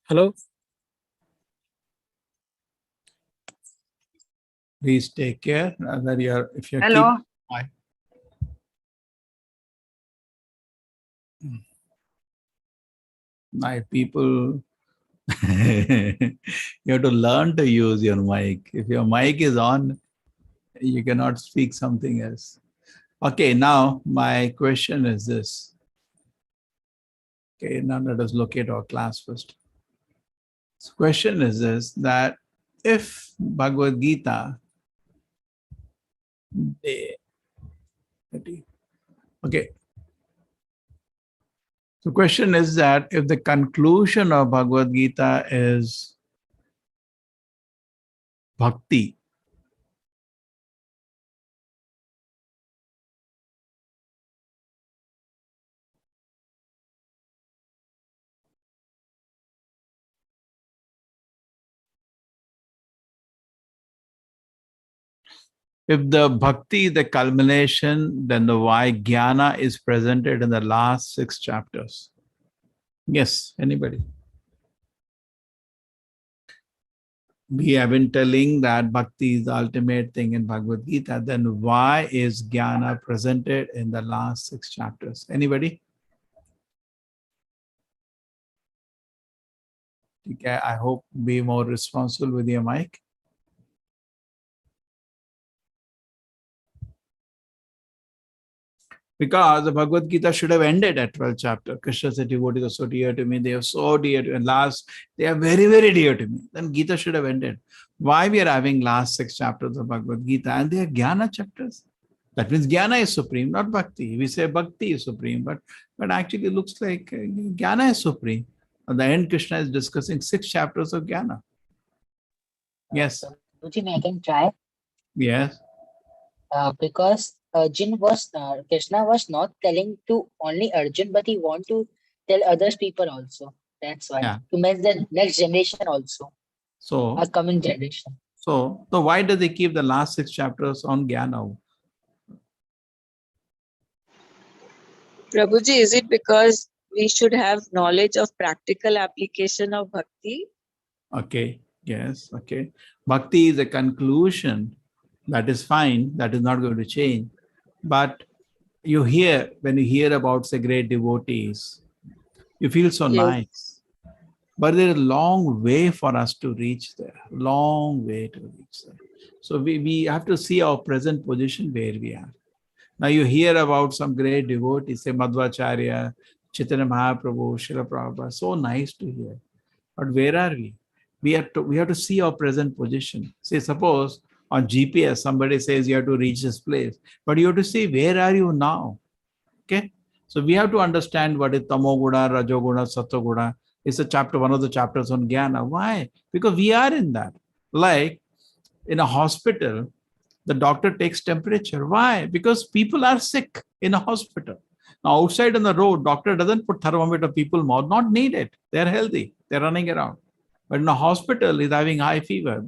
Hello. Please take care that if you Hello. keep my people, you have to learn to use your mic. If your mic is on, you cannot speak something else. Okay, now my question is this. Okay, now let us look at our class first. So question is this, that if Bhagavad Gita, okay. The question is that if the conclusion of Bhagavad Gita is bhakti, if the bhakti is the culmination, then the why jnana is presented in the last 6 chapters. Yes, anybody? We have been telling that bhakti is the ultimate thing in Bhagavad Gita. Then why is jnana presented in the last 6 chapters? Anybody? Okay, I hope be more responsible with your mic. Because the Bhagavad Gita should have ended at 12th chapter. Krishna said, devotees are so dear to me. They are so dear to me. And last, they are very, very dear to me. Then Gita should have ended. Why we are having last 6 chapters of Bhagavad Gita? And they are jnana chapters. That means jnana is supreme, not bhakti. We say bhakti is supreme, but actually it looks like jnana is supreme. At the end, Krishna is discussing 6 chapters of jnana. Yes. I can try. Yes. Because Krishna was not telling to only Arjun, but he want to tell others people also. That's why. Yeah. To make the next generation also. So, A coming generation. so why do they keep the last 6 chapters on jnana? Prabhuji, is it because we should have knowledge of practical application of bhakti? Okay, yes, okay. Bhakti is a conclusion. That is fine. That is not going to change. But when you hear about, say, great devotees, you feel so Yes. nice. But there is a long way for us to reach there. Long way to reach there. So we have to see our present position where we are. Now you hear about some great devotees, say Madhvacharya, Chaitanya Mahaprabhu, Srila Prabhupada. So nice to hear. But where are we? We have to see our present position. Say, suppose on GPS, somebody says you have to reach this place, but you have to see where are you now? Okay. So we have to understand what is Tamoguna, Rajoguna, Sattoguna. It's one of the chapters on Jnana. Why? Because we are in that. Like in a hospital, the doctor takes temperature. Why? Because people are sick in a hospital. Now, outside on the road, doctor doesn't put thermometer people mouth. Not needed. They're healthy. They're running around. But in a hospital, is having high fever.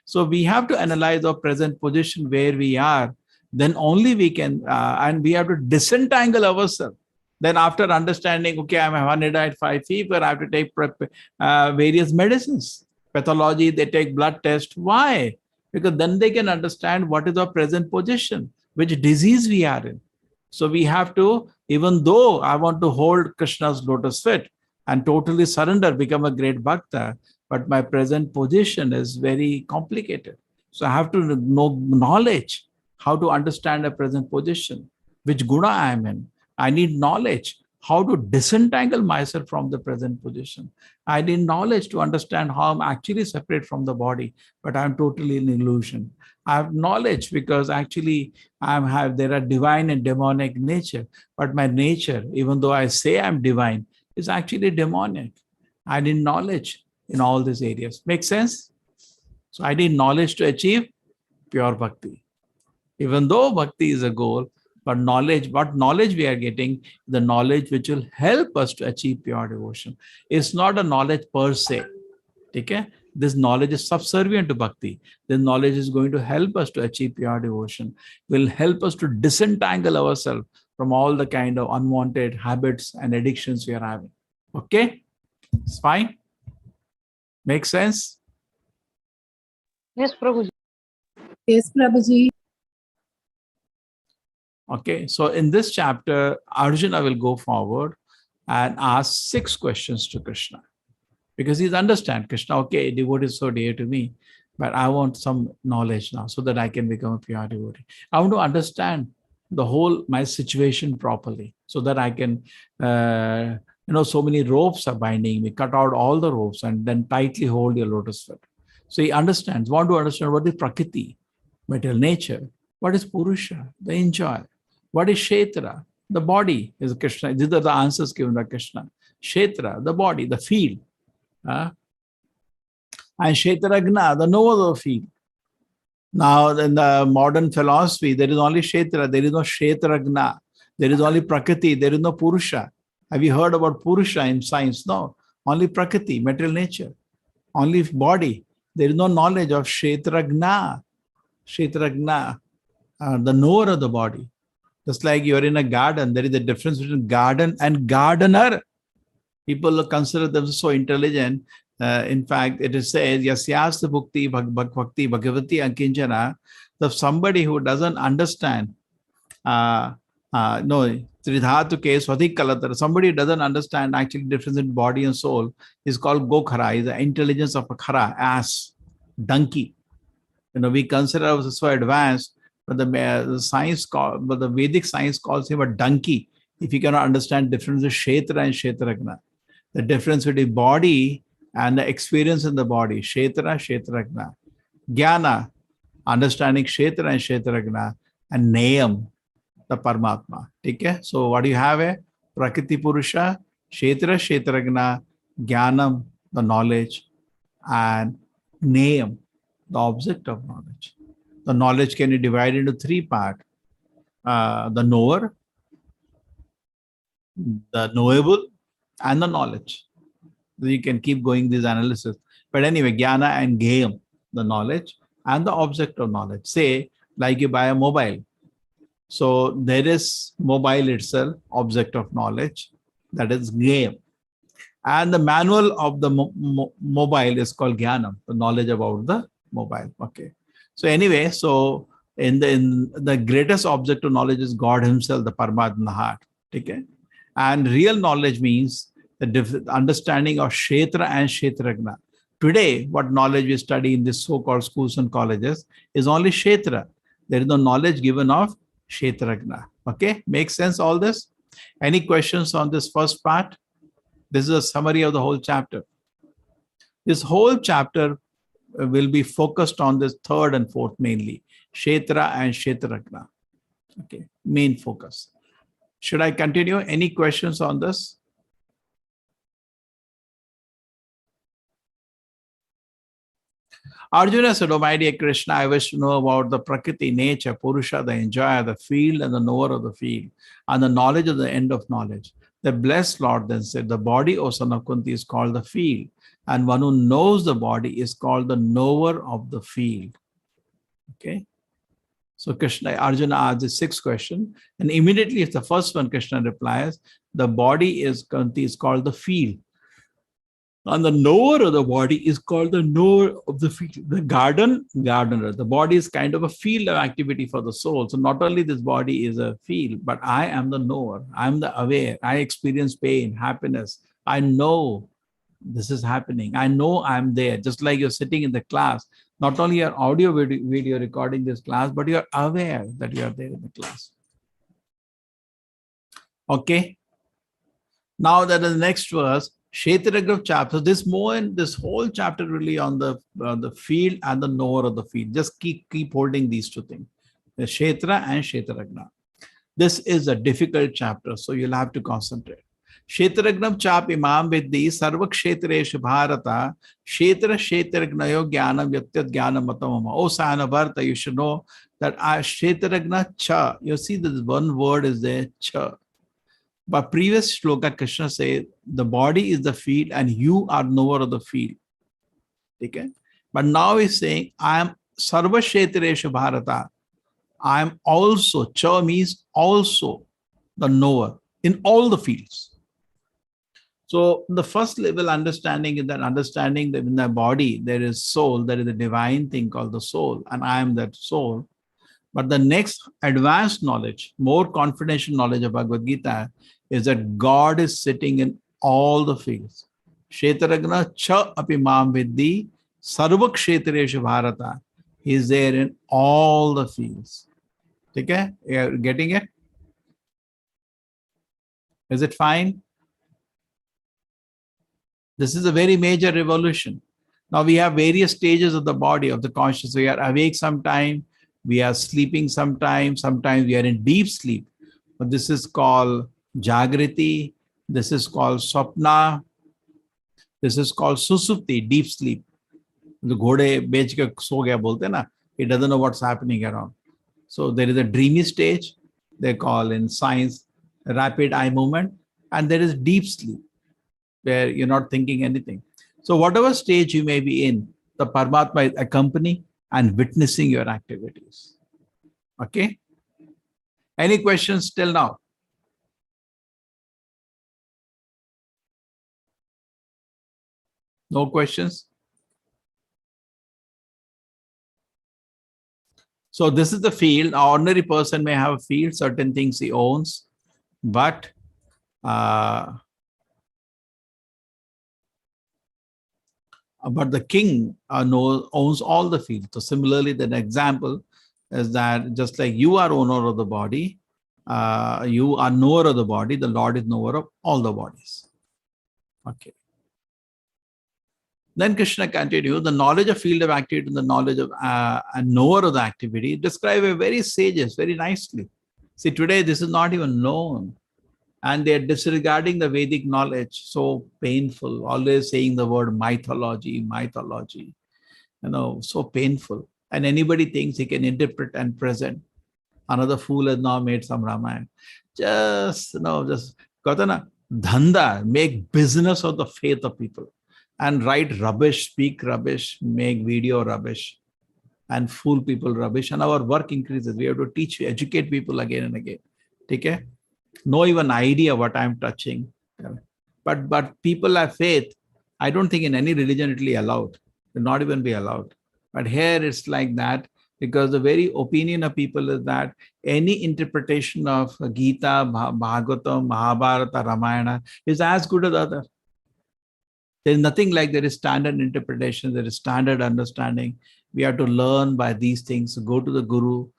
So we have to analyze our present position where we are. Then only we can, and we have to disentangle ourselves. Then after understanding, okay, I'm 105 fever, I have to take various medicines. Pathology, they take blood test. Why? Because then they can understand what is our present position, which disease we are in. So we have to, even though I want to hold Krishna's lotus feet and totally surrender, become a great bhakta, but my present position is very complicated. So I have to know knowledge, how to understand a present position, which guna I am in. I need knowledge, how to disentangle myself from the present position. I need knowledge to understand how I'm actually separate from the body, but I'm totally in illusion. I have knowledge because actually there are divine and demonic nature, but my nature, even though I say I'm divine, is actually demonic. I need knowledge in all these areas. Make sense? So I need knowledge to achieve pure bhakti. Even though bhakti is a goal, but what knowledge we are getting, the knowledge which will help us to achieve pure devotion. It's not a knowledge per se. Okay? This knowledge is subservient to bhakti. This knowledge is going to help us to achieve pure devotion, will help us to disentangle ourselves from all the kind of unwanted habits and addictions we are having. Okay? It's fine? Make sense? Yes, Prabhuji. Yes, Prabhuji. Okay, so in this chapter, Arjuna will go forward and ask 6 questions to Krishna. Because he's understand Krishna, okay, devotee is so dear to me, but I want some knowledge now so that I can become a pure devotee. I want to understand the whole my situation properly so that I can, so many ropes are binding me, cut out all the ropes and then tightly hold your lotus foot. So he understands, want to understand what is Prakriti, material nature, what is Purusha, the enjoyer, what is Kshetra, the body is Krishna. These are the answers given by Krishna. Kshetra, the body, the field. And Kshetragna, the knower of the field. Now, in the modern philosophy, there is only Kshetra, there is no Kshetragna. There is only Prakriti, there is no Purusha. Have you heard about Purusha in science? No. Only Prakriti, material nature. Only body. There is no knowledge of Kshetragna. Kshetragna, the knower of the body. Just like you are in a garden, there is a difference between garden and gardener. People consider themselves so intelligent. In fact, it is said, Yasyasta Bhakti Bhakti Bhagavati Ankinjana. So somebody who doesn't understand, Tridhatu Ke Swatik Kalatar, somebody who doesn't understand actually difference in body and soul is called Gokhara, is the intelligence of a khara, ass, donkey. We consider ourselves so advanced, but the Vedic science calls him a donkey if you cannot understand difference of Kshetra and Kshetragna. The difference between body and the experience in the body, Kshetra, Kshetragna. Jnana, understanding Kshetra and Kshetragna, and Nayam, the Paramatma. Okay? So what do you have? Prakriti Purusha, Kshetra, Kshetragna, Jnanam, the knowledge, and Nayam, the object of knowledge. The knowledge can be divided into 3 parts. The knower, the knowable, and the knowledge. You can keep going this analysis. But anyway, Jnana and Gayam, the knowledge, and the object of knowledge. Say, like you buy a mobile. So there is mobile itself, object of knowledge, that is Gayam. And the manual of the mobile is called Jnanam, the knowledge about the mobile. Okay. So anyway, so in the greatest object of knowledge is God himself, the Paramatma in the heart. Okay. And real knowledge means the understanding of Kshetra and Kshetragna. Today, what knowledge we study in these so-called schools and colleges is only Kshetra. There is no knowledge given of Kshetragna. Okay, makes sense all this? Any questions on this first part? This is a summary of the whole chapter. This whole chapter will be focused on this 3rd and 4th mainly, Kshetra and Kshetragna. Okay, main focus. Should I continue? Any questions on this? Arjuna said, oh my dear Krishna, I wish to know about the Prakriti, nature, Purusha, the enjoyer, the field and the knower of the field, and the knowledge of the end of knowledge. The blessed Lord then said, the body, O son of Kunti, is called the field, and one who knows the body is called the knower of the field. Okay. So Arjuna asked the 6th question, and immediately if the first one, Krishna replies, the body is Kunti is called the field. And the knower of the body is called the knower of the field. The gardener. The body is kind of a field of activity for the soul. So not only this body is a field, but I am the knower. I am the aware. I experience pain, happiness. I know this is happening. I know I'm there. Just like you're sitting in the class. Not only your audio video recording this class, but you're aware that you are there in the class. Okay. Now that is the next verse. Kshetragna chapter. This whole chapter really on the field and the knower of the field. Just keep holding these 2 things, the Kshetra and Kshetragna. This is a difficult chapter, so you'll have to concentrate. Kshetragnam chap imam vidhi sarva kshetreshu bharata kshetra kshetragnayo jnanam yatyat jnanam matamama. Oh Sayana Bharata, you should know that Kshetragna cha. You see this one word is there, cha. But previous shloka, Krishna says, the body is the field and you are knower of the field. Okay? But now he's saying, I am sarva kshetreshu bharata. I am also, cha means also the knower in all the fields. So the first level understanding is that understanding that in the body there is soul, there is a divine thing called the soul, and I am that soul. But the next advanced knowledge, more confidential knowledge of Bhagavad Gita is that God is sitting in all the fields. Kshetragna cha api mam viddhi sarva kshetreshu bharata. He is there in all the fields. Okay? You're getting it? Is it fine? This is a very major revolution. Now we have various stages of the body, of the consciousness. We are awake sometime, we are sleeping sometime, sometimes we are in deep sleep. But this is called Jagriti, this is called Swapna, this is called Susupti, deep sleep. The ghode bech ke so gaya bolte na, he doesn't know what's happening around. So there is a dreamy stage, they call in science rapid eye movement, and there is deep sleep, where you're not thinking anything. So whatever stage you may be in, the Paramatma is accompanying and witnessing your activities. Okay? Any questions till now? No questions? So this is the field. An ordinary person may have a field, certain things he owns, but the king owns all the fields. So similarly, the example is that just like you are owner of the body, you are knower of the body, the Lord is knower of all the bodies. Okay. Then Krishna continued, the knowledge of field of activity and the knowledge of and knower of the activity described by very sages very nicely. See, today this is not even known. And they are disregarding the Vedic knowledge. So painful. Always saying the word mythology, mythology. So painful. And anybody thinks he can interpret and present. Another fool has now made some Ramayana. Just Katana, dhanda, make business of the faith of people. And write rubbish, speak rubbish, make video rubbish, and fool people rubbish. And our work increases. We have to teach, educate people again and again. Okay? No even idea what I'm touching. But people have faith. I don't think in any religion it will be allowed. It will not even be allowed. But here it's like that, because the very opinion of people is that any interpretation of Gita, Bhagavatam, Mahabharata, Ramayana is as good as the other. There is nothing like there is standard interpretation, there is standard understanding. We have to learn by these things. Go to the Guru,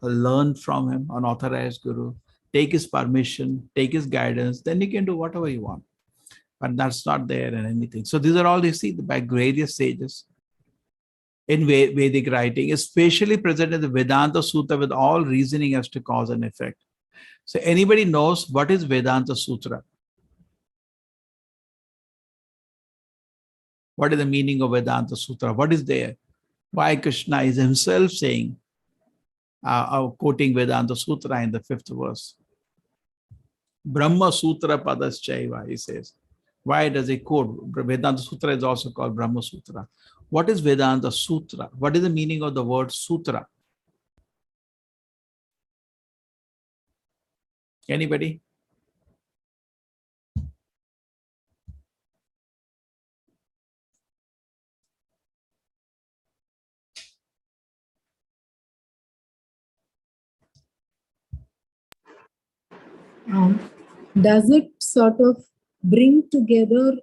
learn from him, an authorized Guru. Take his permission, take his guidance, then you can do whatever you want. But that's not there in anything. So these are all you see by various sages in Vedic writing, especially present in the Vedanta Sutra with all reasoning as to cause and effect. So anybody knows what is Vedanta Sutra? What is the meaning of Vedanta Sutra? What is there? Why Krishna is himself saying, quoting Vedanta Sutra in the 5th verse. Brahma Sutra Padaschaiva, he says. Why does he quote? Vedanta Sutra is also called Brahma Sutra. What is Vedanta Sutra? What is the meaning of the word Sutra? Anybody? Does it sort of bring together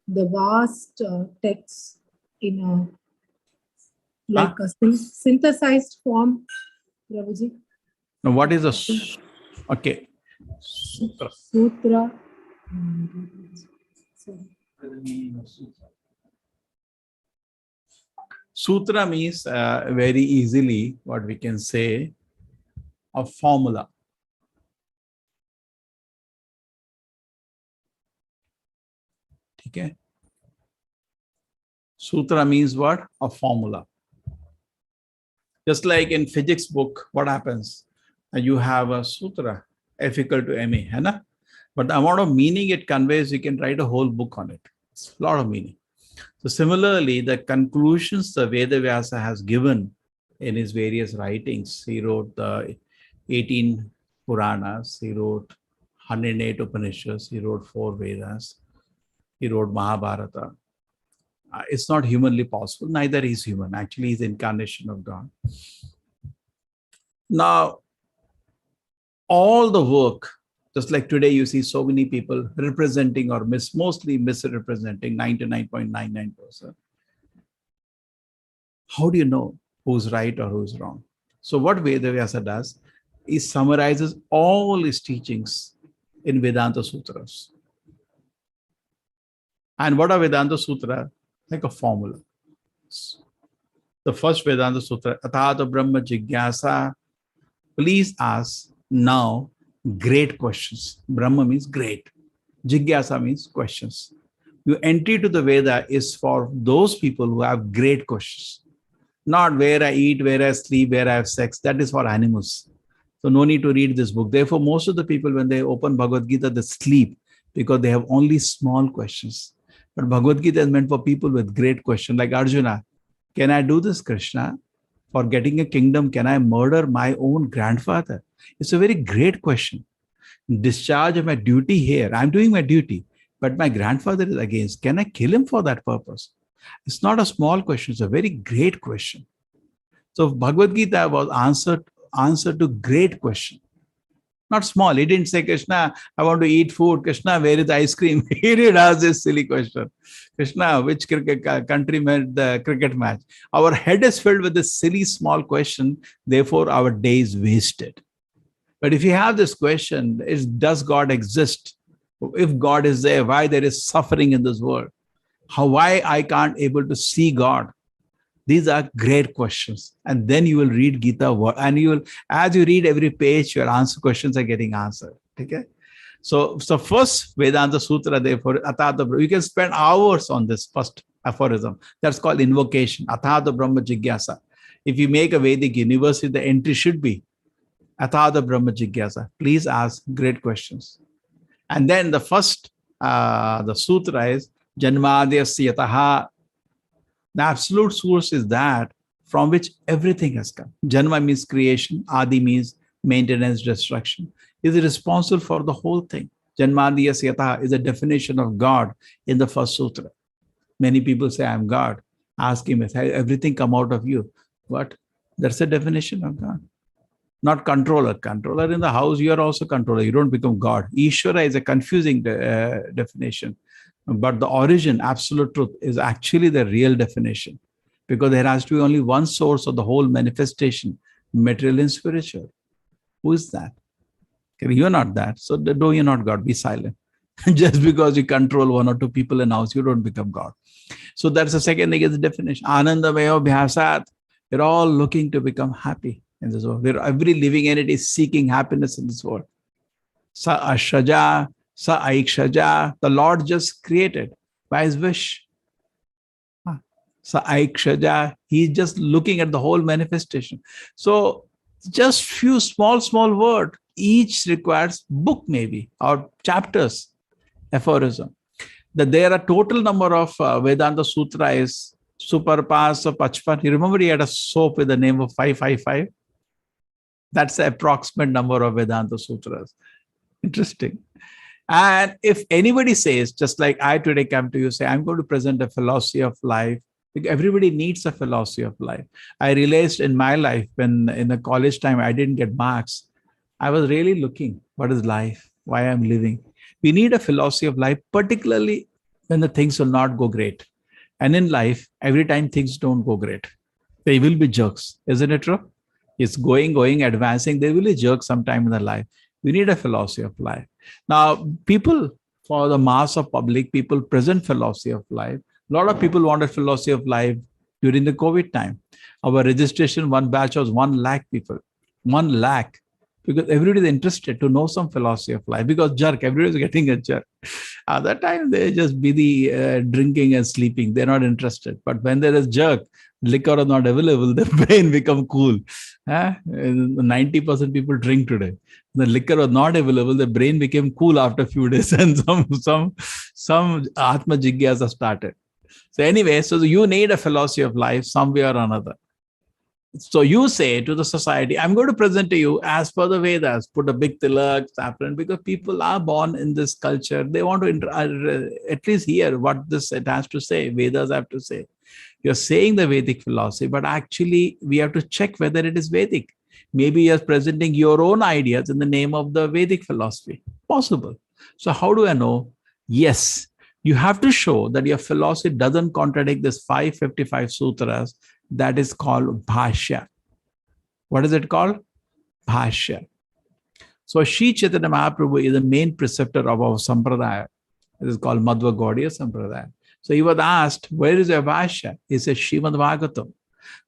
the vast texts in a synthesized form, Prabhuji? Now, what is a okay? Sutra. Sutra. Sutra means very easily what we can say a formula. Okay. Sutra means what? A formula. Just like in physics book, what happens? You have a sutra, F equal to ma, hai na? But the amount of meaning it conveys, you can write a whole book on it. It's a lot of meaning. So similarly, the conclusions the Veda Vyasa has given in his various writings, he wrote the 18 Puranas, he wrote 108 Upanishads, he wrote 4 Vedas. He wrote Mahabharata. It's not humanly possible. Neither is human. Actually, he's incarnation of God. Now, all the work, just like today, you see so many people representing or mostly misrepresenting 99.99%. How do you know who's right or who's wrong? So what Vedavyasa does is summarizes all his teachings in Vedanta Sutras. And what are Vedanta Sutra? Like a formula. The first Vedanta Sutra, Athata Brahma Jigyasa. Please ask now great questions. Brahma means great. Jigyasa means questions. Your entry to the Veda is for those people who have great questions. Not where I eat, where I sleep, where I have sex. That is for animals. So no need to read this book. Therefore, most of the people, when they open Bhagavad Gita, they sleep because they have only small questions. But Bhagavad Gita is meant for people with great questions, like Arjuna. Can I do this, Krishna? For getting a kingdom, can I murder my own grandfather? It's a very great question. Discharge of my duty here. I'm doing my duty, but my grandfather is against. Can I kill him for that purpose? It's not a small question. It's a very great question. So Bhagavad Gita was answer to great question. Not small. He didn't say, Krishna, I want to eat food. Krishna, where is the ice cream? He did ask this silly question. Krishna, which country made the cricket match? Our head is filled with this silly small question. Therefore, our day is wasted. But if you have this question, does God exist? If God is there, why there is suffering in this world? Why I can't able to see God? These are great questions. And then you will read Gita, and you will, as you read every page, your answer questions are getting answered. Okay. So first Vedanta Sutra, therefore, Athata, you can spend hours on this first aphorism. That's called invocation. Athata Brahma Jigyasa. If you make a Vedic university, the entry should be Athata Brahma Jigyasa. Please ask great questions. And then the first, the sutra is Janmadhyasya Yataha. The absolute source is that from which everything has come. Janma means creation. Adi means maintenance, destruction. Is responsible for the whole thing. Janmadhyasya Yataha is a definition of God in the first sutra. Many people say, I am God. Ask him, has everything come out of you? What? That's a definition of God. Not controller. Controller in the house, you are also controller. You don't become God. Ishvara is a confusing definition. But the origin, absolute truth, is actually the real definition. Because there has to be only one source of the whole manifestation, material and spiritual. Who is that? Okay, you're not that. So no, you're not God. Be silent. Just because you control one or two people in house, you don't become God. So that's the second thing is the definition. Anandamayo bhyasat. They're all looking to become happy in this world. Every living entity is seeking happiness in this world. Sa ashaja, sa aikshaja. The Lord just created by his wish. Sa aikshaja. He's just looking at the whole manifestation. So just few small words. Each requires book maybe or chapters. Aphorism. That there are total number of Vedanta Sutra is Superpasa Pachpan. You remember he had a soap with the name of 555? That's the approximate number of Vedanta Sutras. Interesting. And if anybody says, just like I today come to you, say, I'm going to present a philosophy of life. Everybody needs a philosophy of life. I realized in my life, when in the college time, I didn't get marks. I was really looking, what is life? Why I'm living? We need a philosophy of life, particularly when the things will not go great. And in life, every time things don't go great, there will be jerks. Isn't it true? It's going, advancing. There will be jerks sometime in the life. We need a philosophy of life. Now, people, for the mass of public, people present philosophy of life. A lot of people wanted philosophy of life during the COVID time. Our registration, one batch was 1 lakh people. 1 lakh. Because everybody is interested to know some philosophy of life. Because jerk, everybody is getting a jerk. At that time, they just busy drinking and sleeping. They're not interested. But when there is jerk, liquor is not available, the brain become cool. 90% people drink today. The liquor was not available, the brain became cool after a few days, and some Atma Jigyasa started. So anyway, so you need a philosophy of life some way or another. So you say to the society, I'm going to present to you as per the Vedas, put a big tilak, saffron, because people are born in this culture. They want to at least hear what this it has to say, Vedas have to say. You're saying the Vedic philosophy, but actually we have to check whether it is Vedic. Maybe you're presenting your own ideas in the name of the Vedic philosophy. Possible. So how do I know? Yes, you have to show that your philosophy doesn't contradict this 555 sutras. That is called Bhashya. What is it called? Bhashya. So Sri Chaitanya Mahaprabhu is the main preceptor of our Sampradaya. It is called Madhva Gaudiya Sampradaya. So he was asked, where is your Bhashya? He said, Srimad Bhagavatam.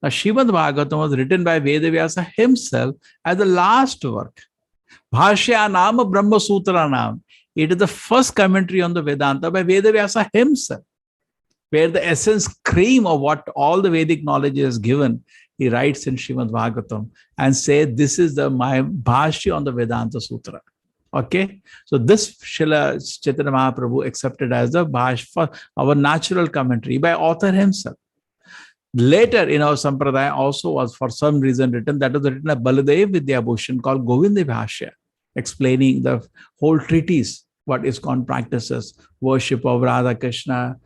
Now, Srimad Bhagavatam was written by Vedavyasa himself as the last work. Bhashya Nama Brahma Sutra Nam. It is the first commentary on the Vedanta by Vedavyasa himself, where the essence, cream of what all the Vedic knowledge is given, he writes in Srimad Bhagavatam and says, this is my Bhashya on the Vedanta Sutra. Okay, so this Srila Chaitanya Mahaprabhu accepted as the Bhashya, our natural commentary by author himself. Later in our Sampradaya also was for some reason written, that was written by Baladev Vidyabhushan called Govinda Bhashya, explaining the whole treatise, what ISKCON practices, worship of Radha Krishna,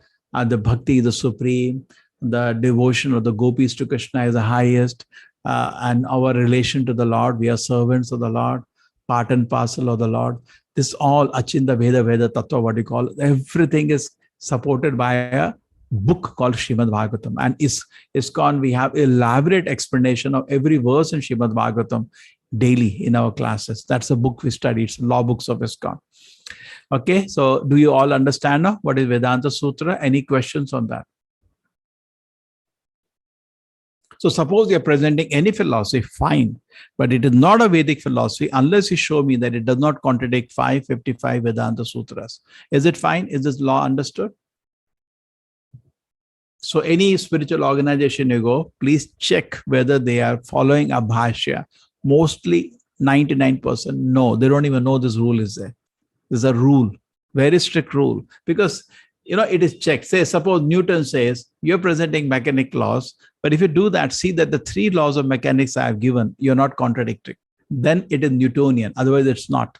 the bhakti is the supreme, the devotion of the gopis to Krishna is the highest, and our relation to the Lord, we are servants of the Lord, part and parcel of the Lord. This all Achinda Veda Tattva, what you call, everything is supported by a book called Srimad Bhagavatam. And ISKCON, we have elaborate explanation of every verse in Srimad Bhagavatam daily in our classes. That's a book we study. It's law books of ISKCON. Okay, so do you all understand now what is Vedanta Sutra? Any questions on that? So suppose you're presenting any philosophy, fine, but it is not a Vedic philosophy unless you show me that it does not contradict 555 Vedanta Sutras. Is it fine? Is this law understood? So any spiritual organization you go, please check whether they are following a Bhashya. Mostly 99% no, they don't even know this rule is there. There's a rule, very strict rule, because it is checked. Say, suppose Newton says you're presenting mechanic laws, but if you do that, see that the 3 laws of mechanics I have given, you're not contradicting. Then it is Newtonian. Otherwise, it's not.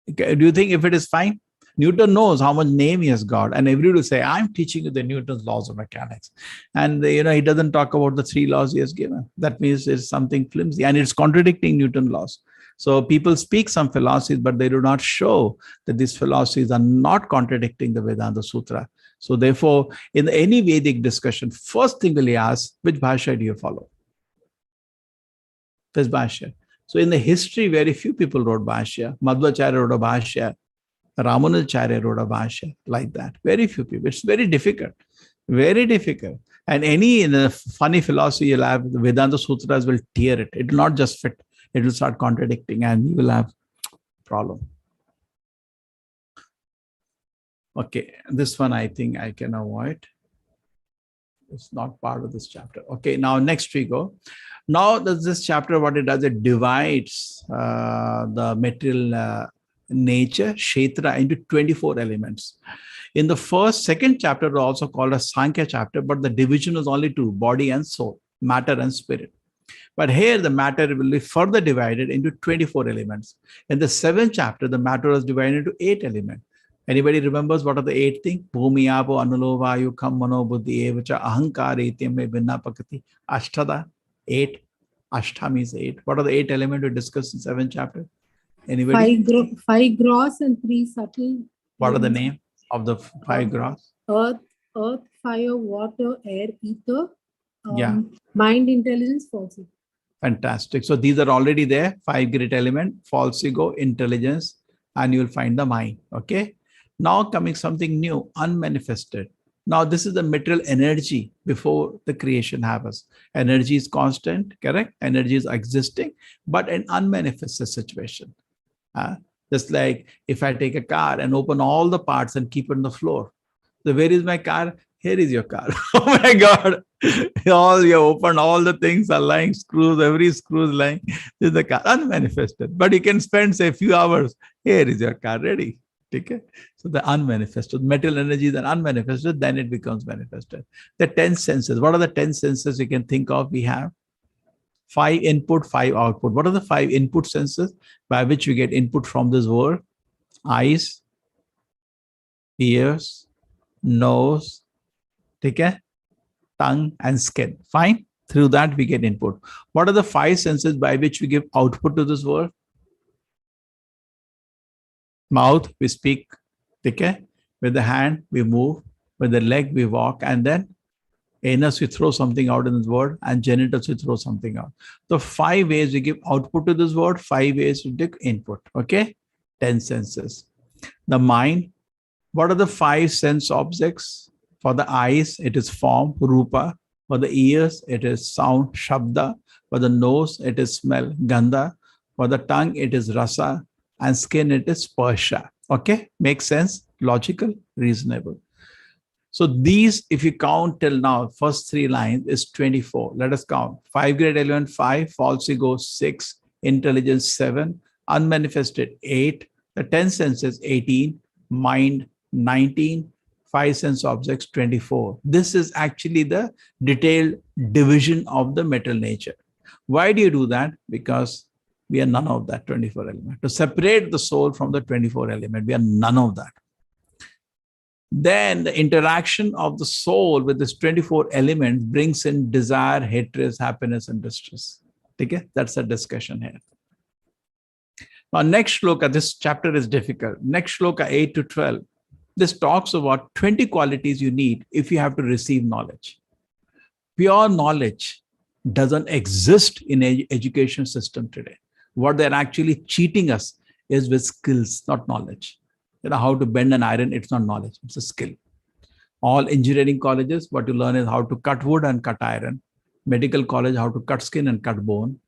Okay. Do you think if it is fine? Newton knows how much name he has got, and everybody will say, I'm teaching you the Newton's laws of mechanics. And he doesn't talk about the 3 laws he has given. That means it's something flimsy, and it's contradicting Newton laws. So people speak some philosophies, but they do not show that these philosophies are not contradicting the Vedanta Sutra. So therefore, in any Vedic discussion, first thing will ask, which Bhashya do you follow? Which Bhashya? So in the history, very few people wrote Bhashya. Madhvacharya wrote a Bhashya. Ramanujacharya wrote a Bhashya, like that. Very few people. It's very difficult. Very difficult. And any funny philosophy you'll have, the Vedanta Sutras will tear it. It will not just fit. It will start contradicting and you will have problem. Okay, this one I think I can avoid. It's not part of this chapter. Okay, now next we go. Now this chapter, what it does, it divides the material nature, Kshetra, into 24 elements. In the second chapter, also called a Sankhya chapter, but the division is only 2, body and soul, matter and spirit. But here the matter will be further divided into 24 elements. In the 7th chapter, the matter is divided into 8 elements. Anybody remembers what are the 8 things? Bhumi, Apo, Anulo, Vayu, Kham, Mano, Buddhi, Evacha, Ahankar, Ityame, Vinnapakati, Ashtada, 8. Ashta means 8. What are the 8 elements we discussed in 7th chapter? Anybody? 5 gross and 3 subtle. What are the name of the 5 gross? Earth, fire, water, air, ether, Yeah. mind, intelligence, false ego. Fantastic. So these are already there. 5 great elements, false ego, intelligence, and you will find the mind. Okay. Now coming something new, unmanifested. Now this is the material energy before the creation happens. Energy is constant, correct? Energy is existing, but an unmanifested situation. Just like if I take a car and open all the parts and keep it on the floor. So where is my car? Here is your car. Oh my God. You open, all the things are lying, screws, every screw is lying. This is the car, unmanifested. But you can spend, say, a few hours. Here is your car ready. Okay? So the unmanifested, material energy is unmanifested, then it becomes manifested. The 10 senses. What are the 10 senses you can think of we have? 5 input, 5 output. What are the 5 input senses by which we get input from this world? Eyes, ears, nose, okay, tongue, and skin. Fine. Through that we get input. What are the 5 senses by which we give output to this world? Mouth, we speak. Okay. With the hand, we move. With the leg, we walk. And then anus, we throw something out in this world. And genitals, we throw something out. So 5 ways we give output to this world. 5 ways we take input. Okay. 10 senses. The mind. What are the 5 sense objects? For the eyes, it is form, rupa. For the ears, it is sound, shabda. For the nose, it is smell, gandha. For the tongue, it is rasa. And skin, it is sparsha. Okay, makes sense, logical, reasonable. So these, if you count till now, first 3 lines is 24. Let us count. 5 grade element 5, false ego 6, intelligence 7, unmanifested 8, the 10 senses 18, mind 19, 5 sense objects 24. This is actually the detailed division of the metal nature. Why do you do that? Because we are none of that 24 element. To separate the soul from the 24 element, we are none of that. Then the interaction of the soul with this 24 elements brings in desire, hatred, happiness, and distress. Okay? That's a discussion here. Now, next shloka, this chapter is difficult. Next shloka 8 to 12. This talks about 20 qualities you need if you have to receive knowledge. Pure knowledge doesn't exist in education system today. What they're actually cheating us is with skills, not knowledge. You know, how to bend an iron, it's not knowledge, it's a skill. All engineering colleges, what you learn is how to cut wood and cut iron. Medical college, how to cut skin and cut bone.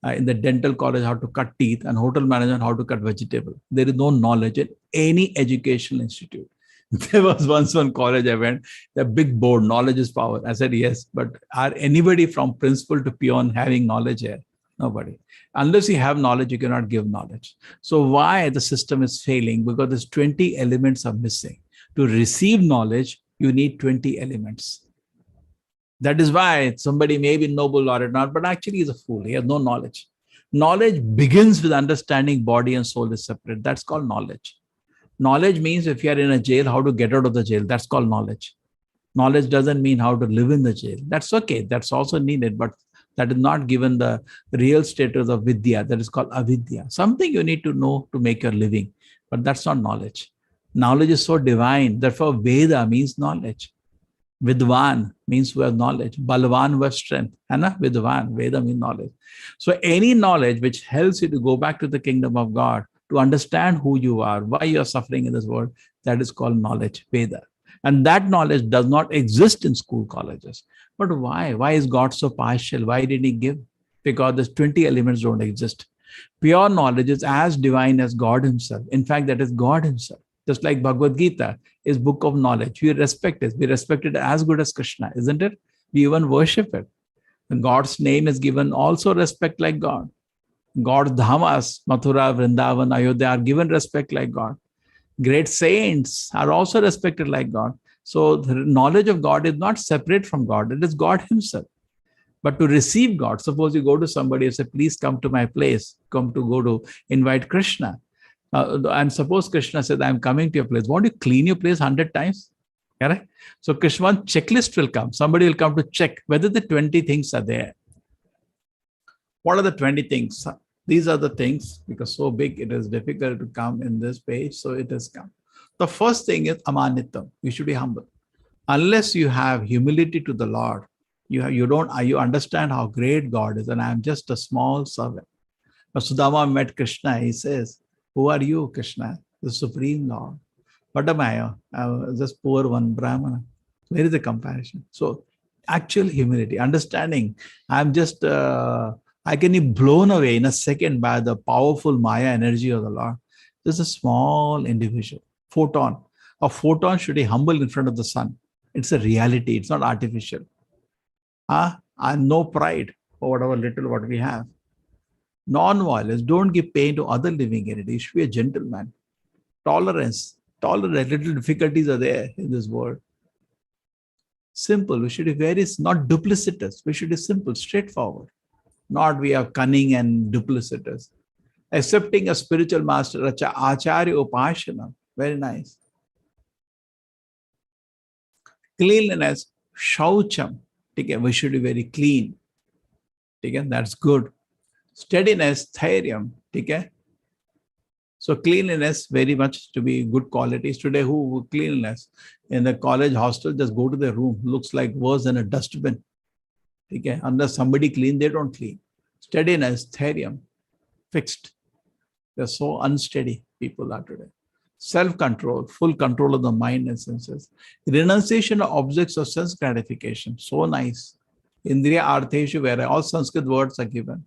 In the dental college, how to cut teeth, and hotel management, how to cut vegetable. There is no knowledge in any educational institute. There was once one college I went, the big board, knowledge is power. I said, yes, but are anybody from principal to peon having knowledge here? Nobody. Unless you have knowledge, you cannot give knowledge. So why the system is failing? Because these 20 elements are missing. To receive knowledge, you need 20 elements. That is why somebody may be noble or not, but actually he's a fool. He has no knowledge. Knowledge begins with understanding body and soul is separate. That's called knowledge. Knowledge means if you are in a jail, how to get out of the jail. That's called knowledge. Knowledge doesn't mean how to live in the jail. That's okay. That's also needed, but that is not given the real status of vidya. That is called avidya. Something you need to know to make your living, but that's not knowledge. Knowledge is so divine. Therefore, Veda means knowledge. Vidvan means who has knowledge. Balvan was strength. Anna? Vidvan. Veda means knowledge. So any knowledge which helps you to go back to the kingdom of God, to understand who you are, why you are suffering in this world, that is called knowledge, Veda. And that knowledge does not exist in school colleges. But why? Why is God so partial? Why didn't he give? Because these 20 elements don't exist. Pure knowledge is as divine as God himself. In fact, that is God himself. Just like Bhagavad Gita is book of knowledge. We respect it. We respect it as good as Krishna, isn't it? We even worship it. And God's name is given also respect like God. God's dhamas, Mathura, Vrindavan, Ayodhya are given respect like God. Great saints are also respected like God. So the knowledge of God is not separate from God. It is God himself. But to receive God, suppose you go to somebody and say, please come to my place, come to go to invite Krishna. And suppose Krishna says, I'm coming to your place. Won't you clean your place 100 times? Correct? So Krishna checklist will come. Somebody will come to check whether the 20 things are there. What are the 20 things? These are the things, because so big it is difficult to come in this page, so it has come. The first thing is amanitam. You should be humble. Unless you have humility to the Lord, you understand how great God is, and I am just a small servant. Now, Sudama met Krishna. He says, who are you, Krishna? The Supreme Lord. What am I? Just poor one Brahmana. Where is the comparison? So, actual humility, understanding. I'm just, I can be blown away in a second by the powerful Maya energy of the Lord. This is a small individual. Photon. A photon should be humble in front of the sun. It's a reality. It's not artificial. And no pride for whatever little what we have. Non-violence. Don't give pain to other living entities. You should be a gentleman. Tolerance. Tolerate. Little difficulties are there in this world. Simple. We should be very, not duplicitous. We should be simple, straightforward. not we have cunning and duplicitous. Accepting a spiritual master, acharya upashana, very nice. Cleanliness, shaucham, okay, we should be very clean. Okay, that's good. Steadiness, thairyam, okay. So cleanliness, very much to be good qualities. Today, who cleanliness? In the college hostel, just go to their room. Looks like worse than a dustbin. Okay, unless somebody clean, they don't clean. Steadiness, therium, fixed. They're so unsteady, people are today. Self-control, full control of the mind and senses. Renunciation of objects of sense gratification, so nice. Indriya artheshu, where all Sanskrit words are given.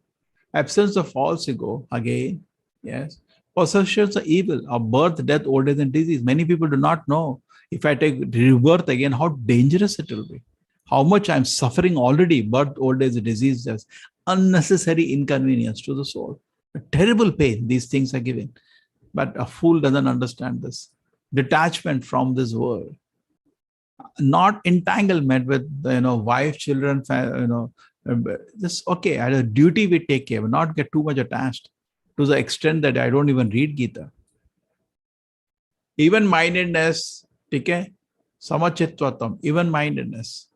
Absence of false ego, again, yes. Possessions of evil, of birth, death, old age, and disease. Many people do not know. If I take rebirth again, how dangerous it will be. How much I'm suffering already, birth, old age, disease, just unnecessary inconvenience to the soul. A terrible pain these things are giving. But a fool doesn't understand this. Detachment from this world. Not entanglement with, wife, children, this, okay, as a duty we take care, but not get too much attached to the extent that I don't even read Gita. Even-mindedness, okay, samachitvatam, even-mindedness.